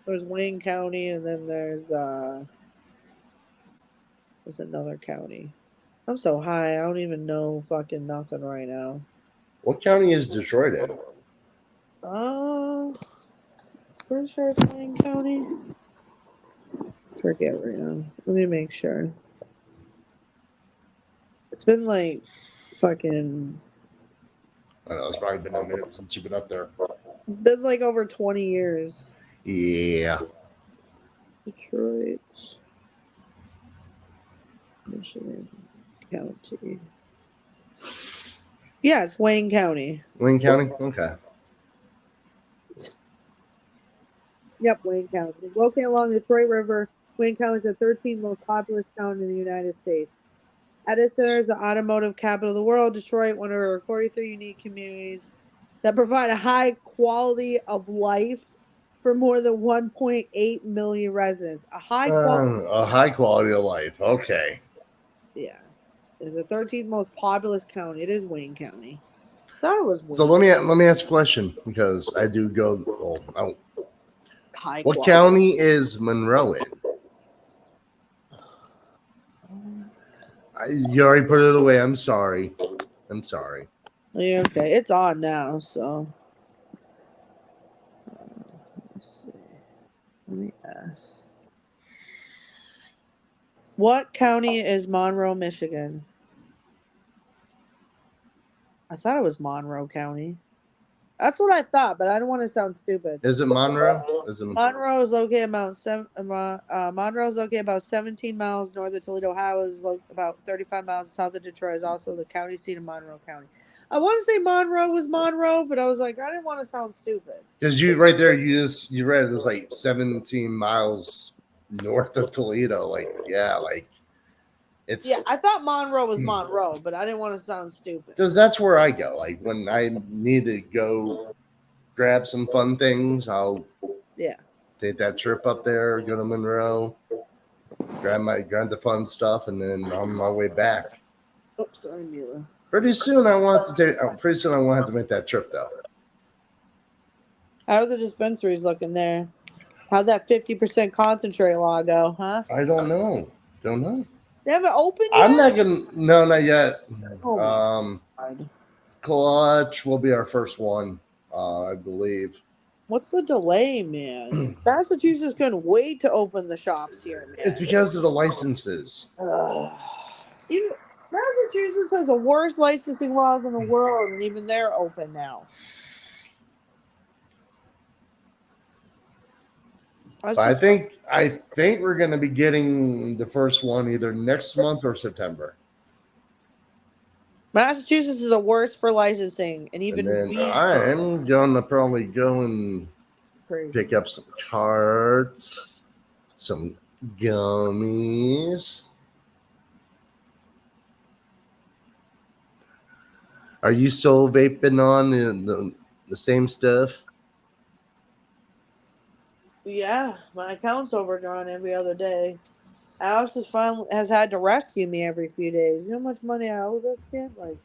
there's Wayne County, and then there's another county. I'm so high, I don't even know fucking nothing right now. What county is Detroit in? Uh, pretty sure it's Wayne County. Forget right now. Let me make sure. It's been like fucking. I don't know. It's probably been a minute since you've been up there. Been like over 20 years. Yeah. Detroit. Michigan County. Yeah, it's Wayne County. Wayne County? Okay. Yep, Wayne County. Located along the Detroit River, Wayne County is the 13th most populous county in the United States. At its center is the automotive capital of the world, Detroit, one of our 43 unique communities that provide a high quality of life for more than 1.8 million residents. A high quality, A high quality of life. Okay. yeah. It's the 13th most populous county. It is Wayne County. Thought it was So Wayne. let me ask a question because I do go. High What quality. county is Monroe in? You already put it away. I'm sorry. I'm sorry. Yeah, okay, it's on now. So let's see. Let me ask. What county is Monroe, Michigan? I thought it was Monroe County. That's what I thought, but I don't want to sound stupid. Is it Monroe? Is it? Monroe is located about Monroe is located about 17 miles north of Toledo. Ohio is about 35 miles south of Detroit. Is also the county seat of Monroe County. I want to say Monroe was Monroe, but I was like, I didn't want to sound stupid. Because you right there, you read it was like 17 miles north of Toledo. Like it's Yeah, I thought Monroe was Monroe, but I didn't want to sound stupid. because that's where I go. Like when I need to go grab some fun things, I'll take that trip up there, go to Monroe, grab the fun stuff, and then on my way back. Oops, sorry, Mila. Pretty soon I want to take. Pretty soon I want to have to make that trip though. How are the dispensaries looking there? How'd that 50% concentrate law go, huh? I don't know. Don't know. They haven't opened yet? I'm not gonna. No, not yet. Oh my God. Clutch will be our first one, I believe. What's the delay, man? Massachusetts couldn't wait to open the shops here, man. It's because of the licenses. Even Massachusetts has the worst licensing laws in the world, and even they're open now. But I think we're going to be getting the first one either next month or September. Massachusetts is the worst for licensing, and even And then I'm going to probably go and pick up some carts, some gummies. Are you still vaping on the same stuff? Yeah, my account's overdrawn every other day. Alex has had to rescue me every few days. You know how much money I owe this kid? Like,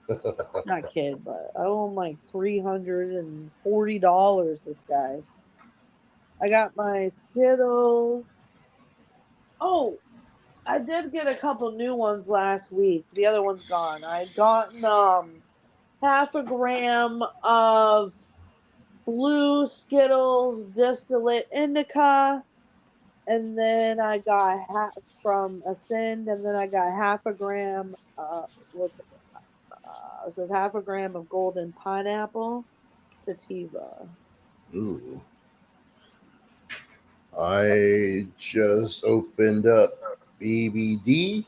not kid, but I owe him like $340. This guy. I got my Skittles. Oh, I did get a couple new ones last week. The other one's gone. I had gotten half a gram of blue Skittles distillate indica, and then I got half from Ascend, and then I got half a gram. It says half a gram of golden pineapple sativa. Ooh. I just opened up BBD.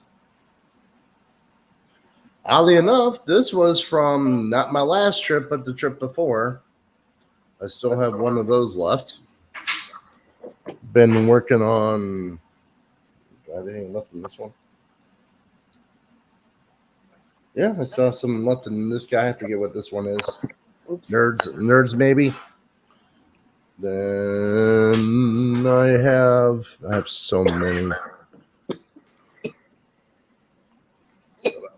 Oddly enough, this was from not my last trip, but the trip before. I still have one of those left. Been working on. Do I have anything left in this one? Yeah, I saw some left in this guy. I forget what this one is. Oops. Nerds, maybe. Then I have so many.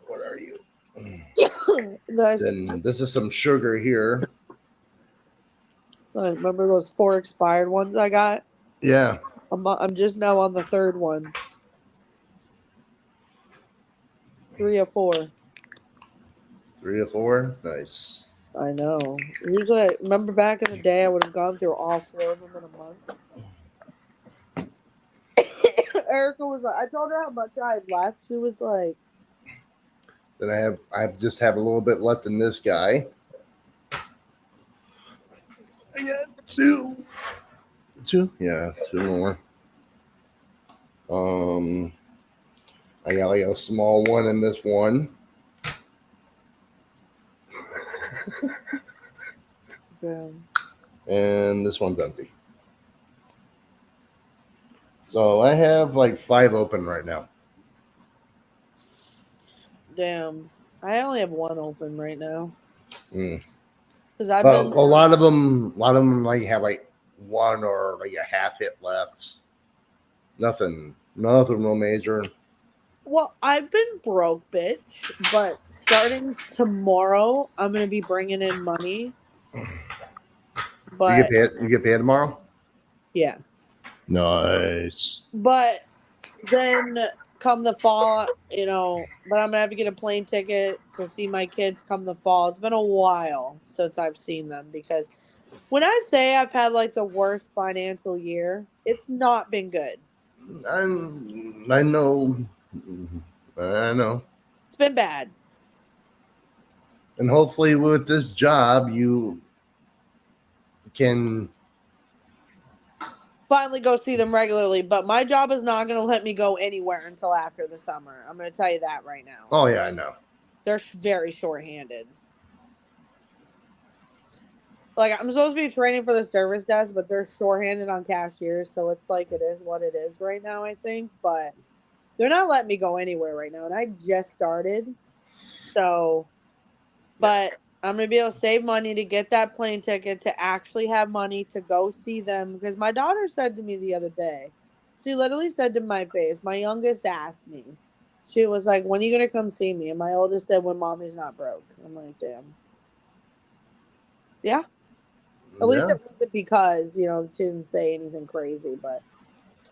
What are you? Then this is some sugar here. Remember those 4 expired ones I got? Yeah. I'm just now on the 3rd one. 3 or 4. 3 or 4? Nice. I know. Usually, remember back in the day, I would have gone through all 4 of them in a month. Erica was like, I told her how much I had left. She was like, then I just have a little bit left in this guy. I got 2. 2? Yeah, 2 more. I got like a small one in this one. Damn. And this one's empty. So I have like 5 open right now. Damn. I only have one open right now. Mm. Because I've But been. a lot of them like have like one or like a half hit left. Nothing real major. Well, I've been broke, bitch. But starting tomorrow, I'm going to be bringing in money. But You get paid tomorrow? yeah. Nice. But then come the fall, but I'm gonna have to get a plane ticket to see my kids come the fall. It's been a while since I've seen them because when I say I've had like the worst financial year, it's not been good. I know. I know. It's been bad. And hopefully with this job you can Finally go see them regularly, but my job is not gonna let me go anywhere until after the summer. I'm gonna tell you that right now. Oh yeah, I know. They're very short-handed. Like I'm supposed to be training for the service desk, but they're shorthanded on cashiers, so it's like it is what it is right now, I think. But they're not letting me go anywhere right now, and I just started. So, but I'm gonna be able to save money to get that plane ticket to actually have money to go see them. Because my daughter said to me the other day, she literally said to my face, my youngest asked me, she was like, "When are you gonna come see me?" And my oldest said, "When mommy's not broke." I'm like, damn. Yeah. At least Yeah. it wasn't because, she didn't say anything crazy, but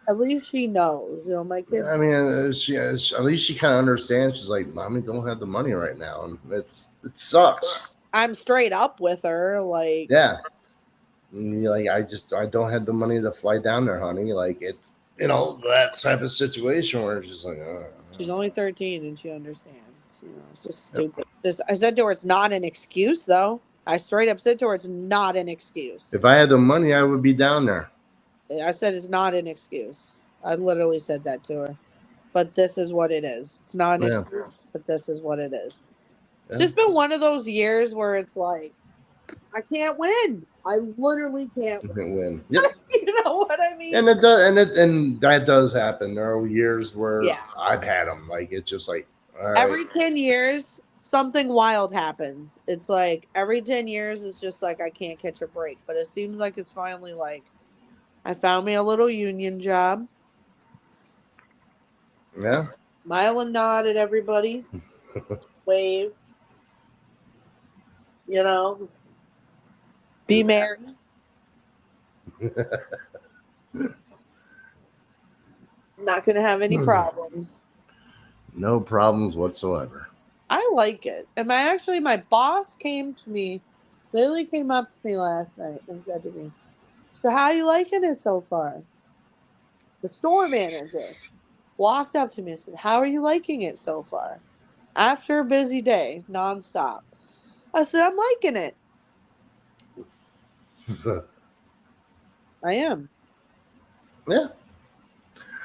at least she knows. My kids. I mean, at least she kind of understands. She's like, "Mommy don't have the money right now," and it sucks. I'm straight up with her. Like, Yeah, and you're like I don't have the money to fly down there, honey. Like it's that type of situation where it's just like, she's only 13 and she understands. It's just yep. stupid. I said to her, it's not an excuse, though. I straight up said to her, it's not an excuse. If I had the money, I would be down there. I said, it's not an excuse. I literally said that to her. But this is what it is. It's not an Yeah, excuse, but this is what it is. It's yeah. just been one of those years where it's like, I can't win. I literally can't You win. can win. Yep. You know what I mean? And it does, and that does happen. There are years where Yeah. I've had them. Like it's just like, all right, Every 10 years, something wild happens. It's like every 10 years, it's just like I can't catch a break. But it seems like it's finally like I found me a little union job. yeah. Smile and nod at everybody. Wave. You know, be merry. Not going to have any problems. No problems whatsoever. I like it. And my boss came to me, literally came up to me last night and said to me, "So how you liking it so far?" The store manager walked up to me and said, "How are you liking it so far?" After a busy day, nonstop. I said, "I'm liking it. I am. Yeah.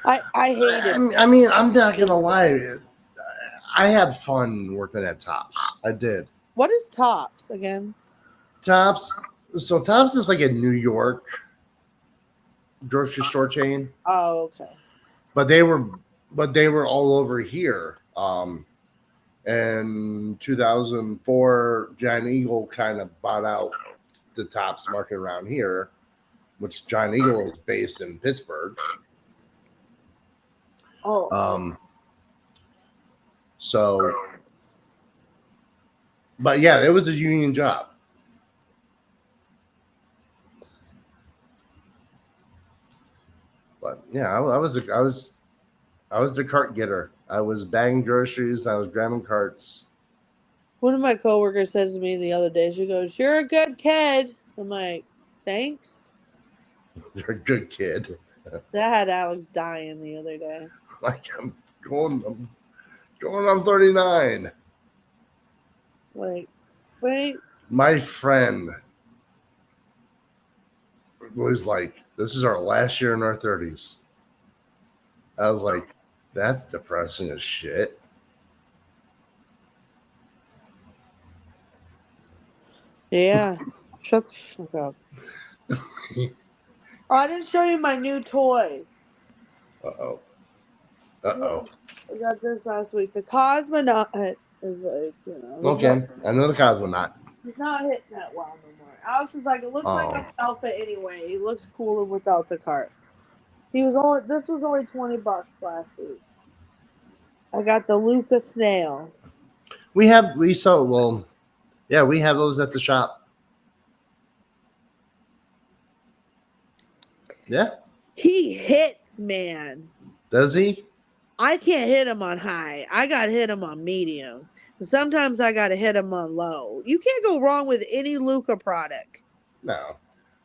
I hate it." I mean, I'm not gonna lie. I had fun working at Tops. I did. What is Tops again? Tops. So Tops is like a New York grocery store chain, Oh, okay. but they were all over here. In 2004, Giant Eagle kind of bought out the Tops market around here, which Giant Eagle is based in Pittsburgh. Oh, So, but yeah, it was a union job. But yeah, I was the cart getter. I was bagging groceries. I was grabbing carts. one of my coworkers says to me the other day, she goes, "You're a good kid." I'm like, "Thanks." You're a good kid. That had Alex dying the other day. Like I'm going on 39. Like, thanks. My friend was like, "This is our last year in our 30s." I was like, That's depressing as shit. Yeah. Shut the fuck up. Oh, I didn't show you my new toy. Uh-oh. Uh-oh. I got this last week. The cosmonaut is like, Okay. I know the cosmonaut. he's not hitting that well no more. Alex is like, it looks like Oh. a outfit anyway. He looks cooler without the cart. This was only $20 last week. I got the Luca snail. We sell, well, yeah, we have those at the shop. Yeah. He hits, man. Does he? I can't hit him on high. I got to hit him on medium. Sometimes I got to hit him on low. You can't go wrong with any Luca product. No.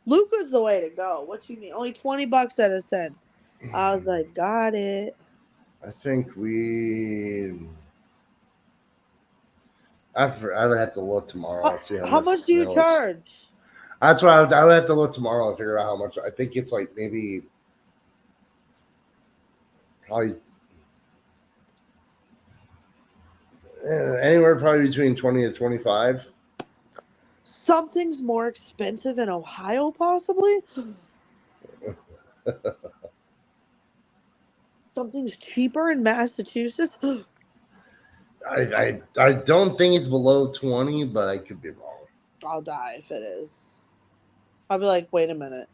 Luca's the way to go. What you mean? Only $20 at a cent. I was like, got it. I think I would have to look tomorrow. I'll see How much much do you snail is. charge? That's why I would have to look tomorrow and figure out how much. I think it's like maybe probably anywhere probably between 20 to 25. Something's more expensive in Ohio, possibly? Something's cheaper in Massachusetts? I don't think it's below 20, but I could be wrong. I'll die if it is. I'll be like, wait a minute.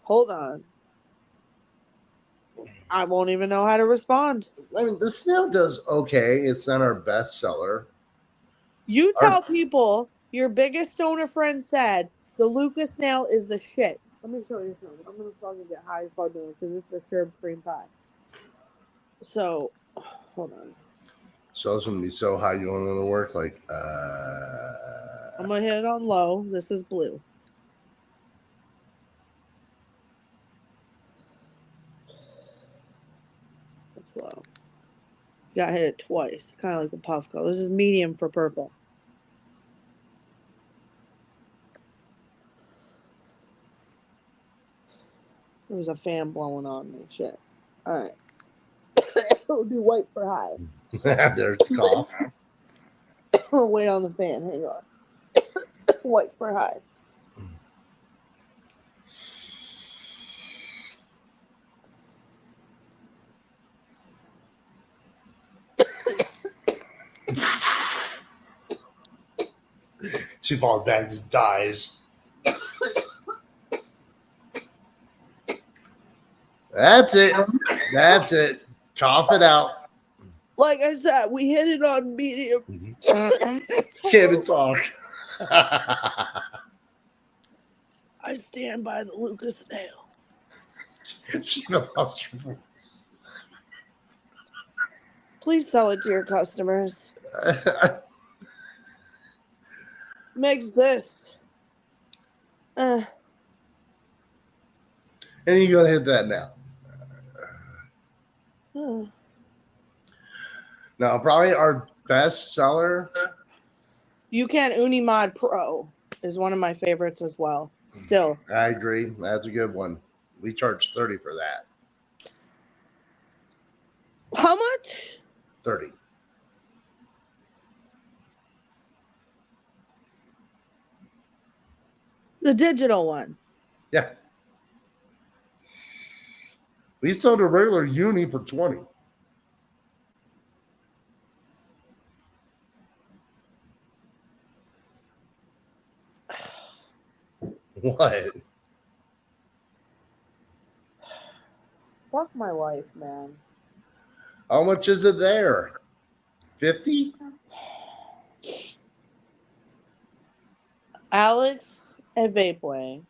Hold on. I won't even know how to respond. I mean, the snail does okay. It's not our best seller. You tell people your biggest stoner friend said the Lucas snail is the shit. Let me show you something. I'm gonna fucking get high for doing this because this is a sherbet cream pie. So, hold on. So it's gonna be so high you want it to work. Like, I'm gonna hit it on low. This is blue. It's low. You gotta hit it twice, kind of like the Puffco. This is medium for purple. There was a fan blowing on me. Shit. All right. We'll do white for high. there's cough. Wait on the fan. Hang on. White for high. She falls back, just dies. That's it. That's it. Cough it out. Like I said, we hit it on medium. Can't even talk. I stand by the Lucas snail. She lost her voice. Please sell it to your customers. Makes this. And you gotta hit that now. Now, probably our best seller. UCAN Unimod Pro is one of my favorites as well. Still. I agree. That's a good one. We charge 30 for that. How much? 30. The digital one. Yeah. We sold a regular uni for 20. What? Fuck my life, man. How much is it there? 50? Alex at Vapeway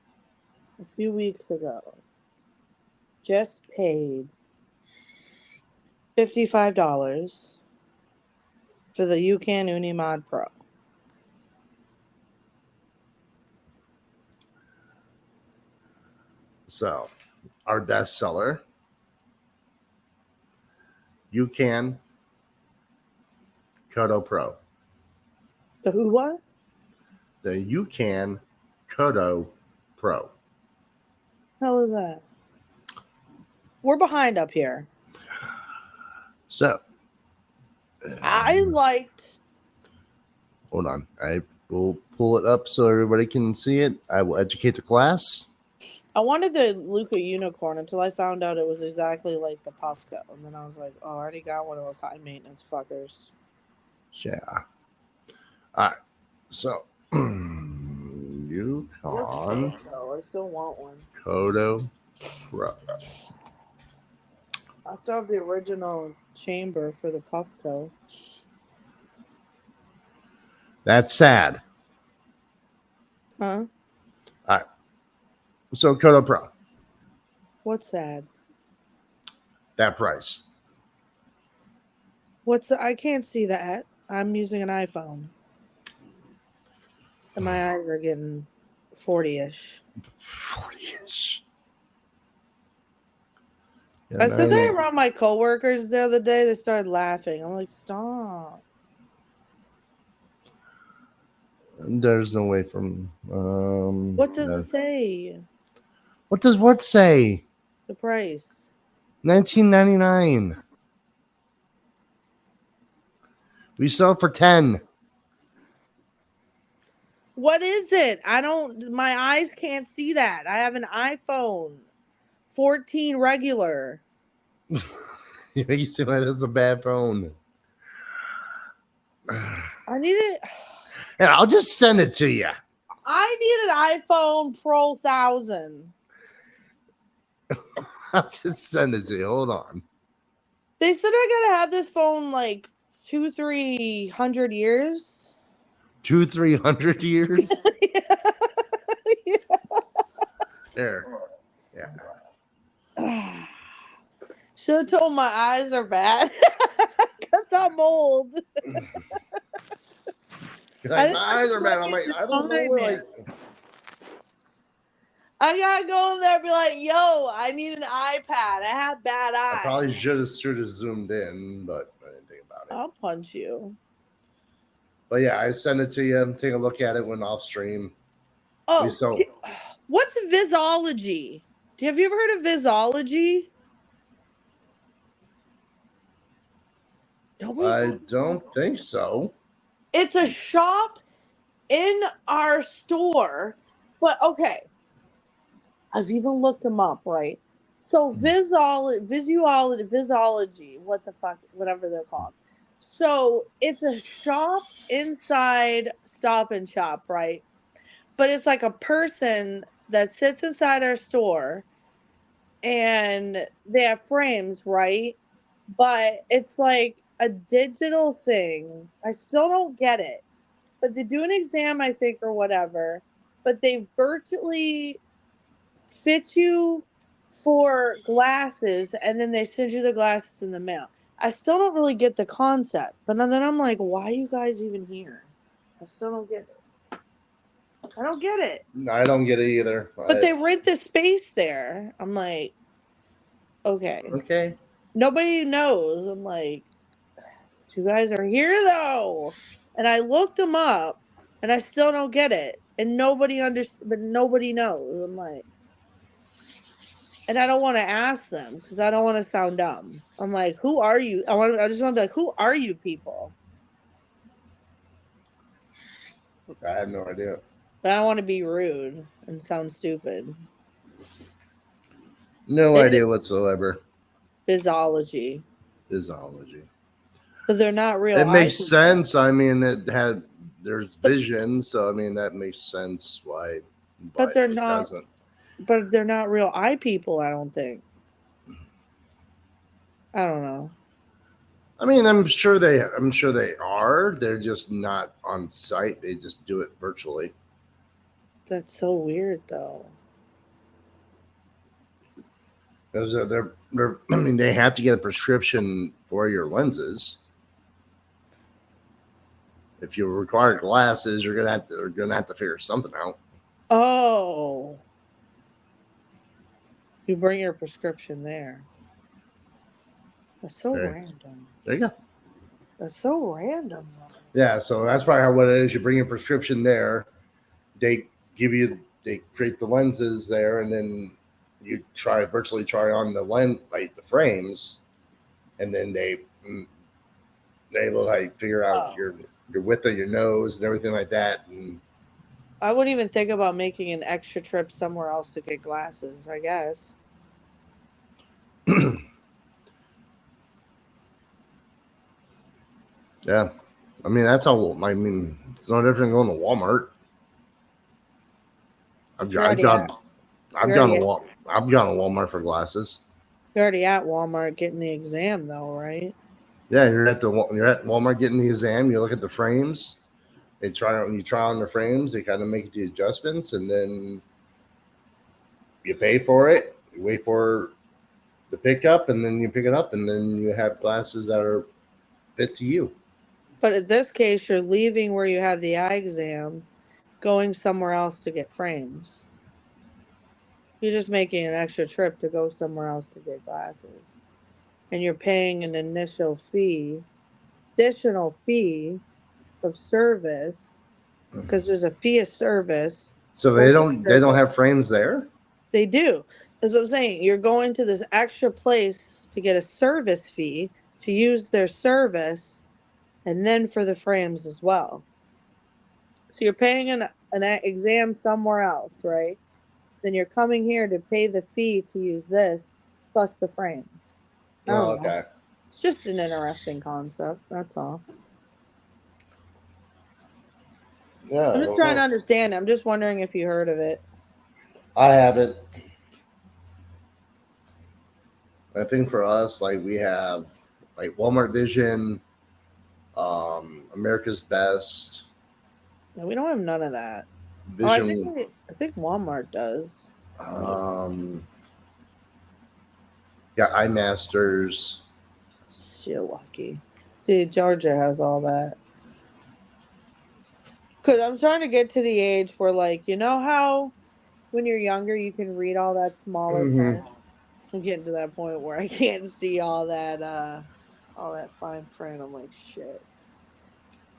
a few weeks ago just paid $55 for the UCAN Unimod Pro. So, our best seller, UCAN Kodo Pro. The who what? The UCAN Kodo Pro. Hell is that? We're behind up here. So, I liked. hold on. I will pull it up so everybody can see it. I will educate the class. I wanted the Luca unicorn until I found out it was exactly like the Puffco, and then I was like, "Oh, I already got one of those high maintenance fuckers." Yeah. All right. So, What's Yukon Puffco? I still want one. Kodo Pro. I still have the original chamber for the Puffco. That's sad. Huh? All right. So, Kodo Pro, What's sad? that price. What's the? I can't see that. I'm using an iPhone, and my eyes are getting 40-ish. 40-ish. I said that around my coworkers the other day. They started laughing. I'm like, stop. There's no way from. What does it say? What does what say? The price. $19.99. We sell it for 10. What is it? I don't. My eyes can't see that. I have an iPhone 14 regular. You make it seem like that's a bad phone. I need it. And I'll just send it to you. I need an iPhone Pro 1000. I'll just send it to you. Hold on. They said I gotta have this phone like 200-300 years. 200-300 years. Yeah. There. Yeah. Should have told my eyes are bad because I'm old. Like, my eyes are bad. I'm like, I don't know. Like, I gotta go in there and be like, yo, I need an iPad. I have bad eyes. I probably should have zoomed in, but I didn't think about it. I'll punch you. But yeah, I send it to you. Take a look at it when off stream. Oh, what's Visology? Have you ever heard of Visology? I don't think so. It's a shop in our store, but okay. I've even looked them up, right? So Visology, what the fuck, whatever they're called. So it's a shop inside Stop and Shop, right? But it's like a person that sits inside our store, and they have frames, right? But it's like a digital thing. I still don't get it. But they do an exam, I think, or whatever. But they virtually fit you for glasses, and then they send you the glasses in the mail. I still don't really get the concept. But then I'm like, why are you guys even here? I still don't get it. I don't get it. I don't get it either. But they rent the space there. I'm like, okay. Okay. Nobody knows. I'm like, you guys are here though. And I looked them up, and I still don't get it. And nobody but nobody knows. I'm like, and I don't want to ask them because I don't want to sound dumb. I'm like, who are you? I just want to be like, who are you people? I have no idea. But I don't want to be rude and sound stupid. No idea whatsoever. Visology. But they're not real. It makes sense. I mean, there's vision, so I mean that makes sense why. But they're not. Doesn't. But they're not real eye people. I don't think. I don't know. I mean, I'm sure they are. They're just not on site. They just do it virtually. That's so weird, though. Because they're. I mean, they have to get a prescription for your lenses. If you require glasses, they're gonna have to figure something out. Oh. You bring your prescription there. That's so random. There you go. That's so random. Yeah, so that's probably what it is. You bring your prescription there. They create the lenses there, and then you virtually try on the frames, and then they And they're able to like figure out Oh. your width of your nose and everything like that. And I wouldn't even think about making an extra trip somewhere else to get glasses, I guess. yeah, I mean that's how. I mean it's no different than going to Walmart. But I've, I've gone I've you're gone to already at, I've gone to Walmart for glasses. you're already at Walmart getting the exam though, right? Yeah, you're at Walmart getting the exam. You look at the frames. You try on the frames. They kind of make the adjustments, and then you pay for it. You wait for the pickup, and then you pick it up, and then you have glasses that are fit to you. But in this case, you're leaving where you have the eye exam, going somewhere else to get frames. You're just making an extra trip to go somewhere else to get glasses. And you're paying an additional fee of service, because there's a fee of service So for the they don't service. have frames there. They do. That's what I'm saying. You're going to this extra place to get a service fee to use their service and then for the frames as well. So you're paying an exam somewhere else, right? Then you're coming here to pay the fee to use this plus the frames. I Oh, don't know. okay. It's just an interesting concept. That's all. Yeah, I'm I just don't trying know. to understand. I'm just wondering if you heard of it. I haven't. I think for us, like we have like Walmart Vision, America's Best, No, we don't have none of that. Oh, Vision. I think Walmart does. Um, yeah, iMasters. You're lucky. See, Georgia has all that. Because I'm trying to get to the age where, like, you know how when you're younger you can read all that smaller Mm-hmm. print? I'm getting to that point where I can't see all that fine print. I'm like, shit.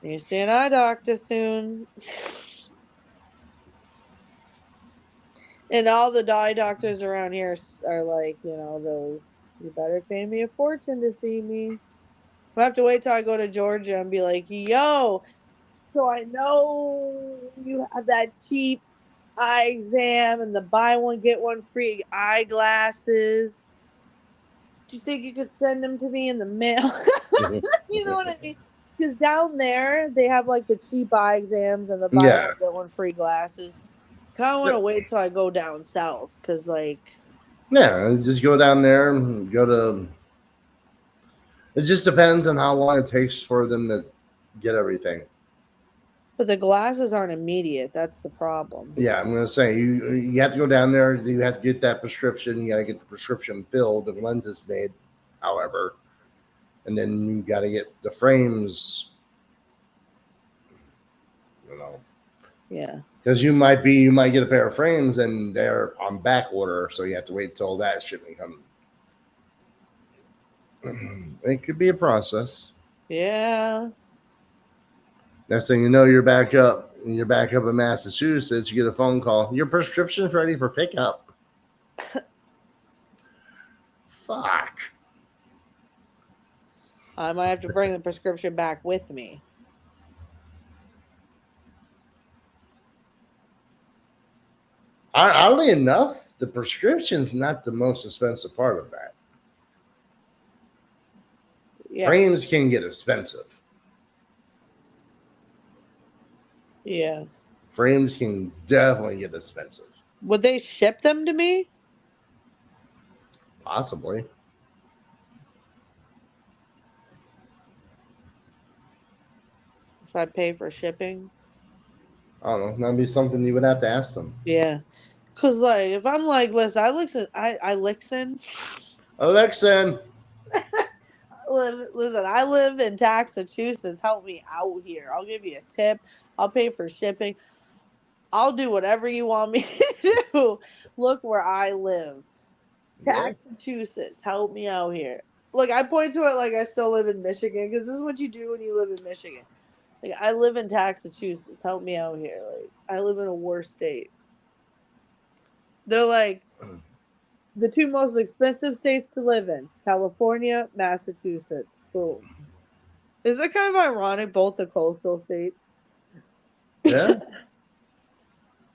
You see an eye doctor soon. And all the eye doctors around here are like, those, you better pay me a fortune to see me. I have to wait till I go to Georgia and be like, yo, so I know you have that cheap eye exam and the buy one get one free eyeglasses. Do you think you could send them to me in the mail? You know what I mean? Because down there they have like the cheap eye exams and the buy Yeah. one get one free glasses. Kind of want to wait till I go down south because like, Yeah, just go down there and go to. It just depends on how long it takes for them to get everything. but the glasses aren't immediate. That's the problem. Yeah, I'm gonna say you have to go down there. You have to get that prescription. You got to get the prescription filled and lenses made. However, and then you got to get the frames. You know, Yeah. because you might get a pair of frames and they're on back order, so you have to wait till that shipment comes. It could be a process. Yeah. Next thing you know, you're back up. You're back up in Massachusetts. You get a phone call. Your prescription's ready for pickup. Fuck. I might have to bring the prescription back with me. Oddly enough, the prescription's not the most expensive part of that. Yeah. Frames can get expensive. Yeah. Frames can definitely get expensive. Would they ship them to me? Possibly. If I pay for shipping? I don't know. That'd be something you would have to ask them. Yeah. Cause like if I'm like, listen, I listen. Alexa. Listen, I live in Massachusetts. Help me out here. I'll give you a tip. I'll pay for shipping. I'll do whatever you want me to do. Look where I live. Yeah. Massachusetts. Help me out here. Look, I point to it like I still live in Michigan because this is what you do when you live in Michigan. Like I live in Massachusetts. Help me out here. Like I live in a worse state. They're like, The two most expensive states to live in: California, Massachusetts. Boom. Is it kind of ironic? Both the coastal states. Yeah.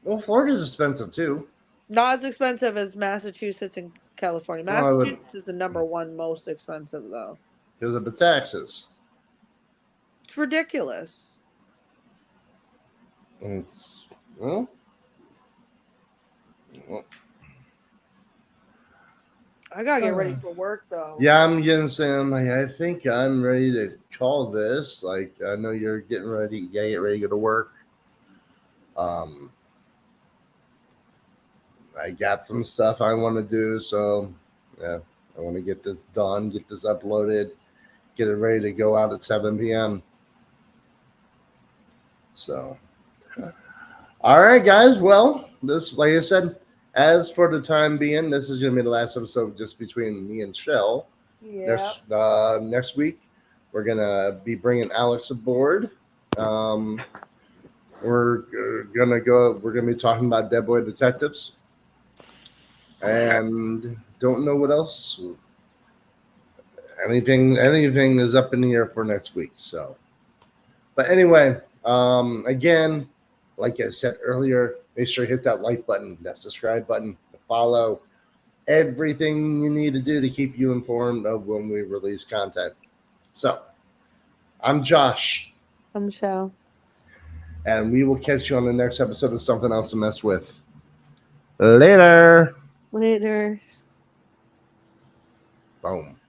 Well, Florida's expensive too. Not as expensive as Massachusetts and California. Oh, I would Massachusetts is the number one most expensive, though. because of the taxes. It's ridiculous. It's well, I gotta get ready for work, though. yeah, I'm getting some. Like, I think I'm ready to call this. Like, I know you're getting ready. Yeah, get ready to go to work. Um, I got some stuff I want to do, so yeah, I want to get this done, get this uploaded, get it ready to go out at 7 p.m. So, all right, guys. Well, this, like I said, as for the time being, this is going to be the last episode just between me and Chelle. Yeah. Next week, we're gonna be bringing Alex aboard. We're gonna go. We're gonna be talking about Dead Boy Detectives, and don't know what else. Anything is up in the air for next week. So, but anyway, again, like I said earlier, make sure you hit that like button, that subscribe button, the follow, everything you need to do to keep you informed of when we release content. So, I'm Josh, I'm Michelle. and we will catch you on the next episode of Something Else to Mess With. Later. Later. Boom.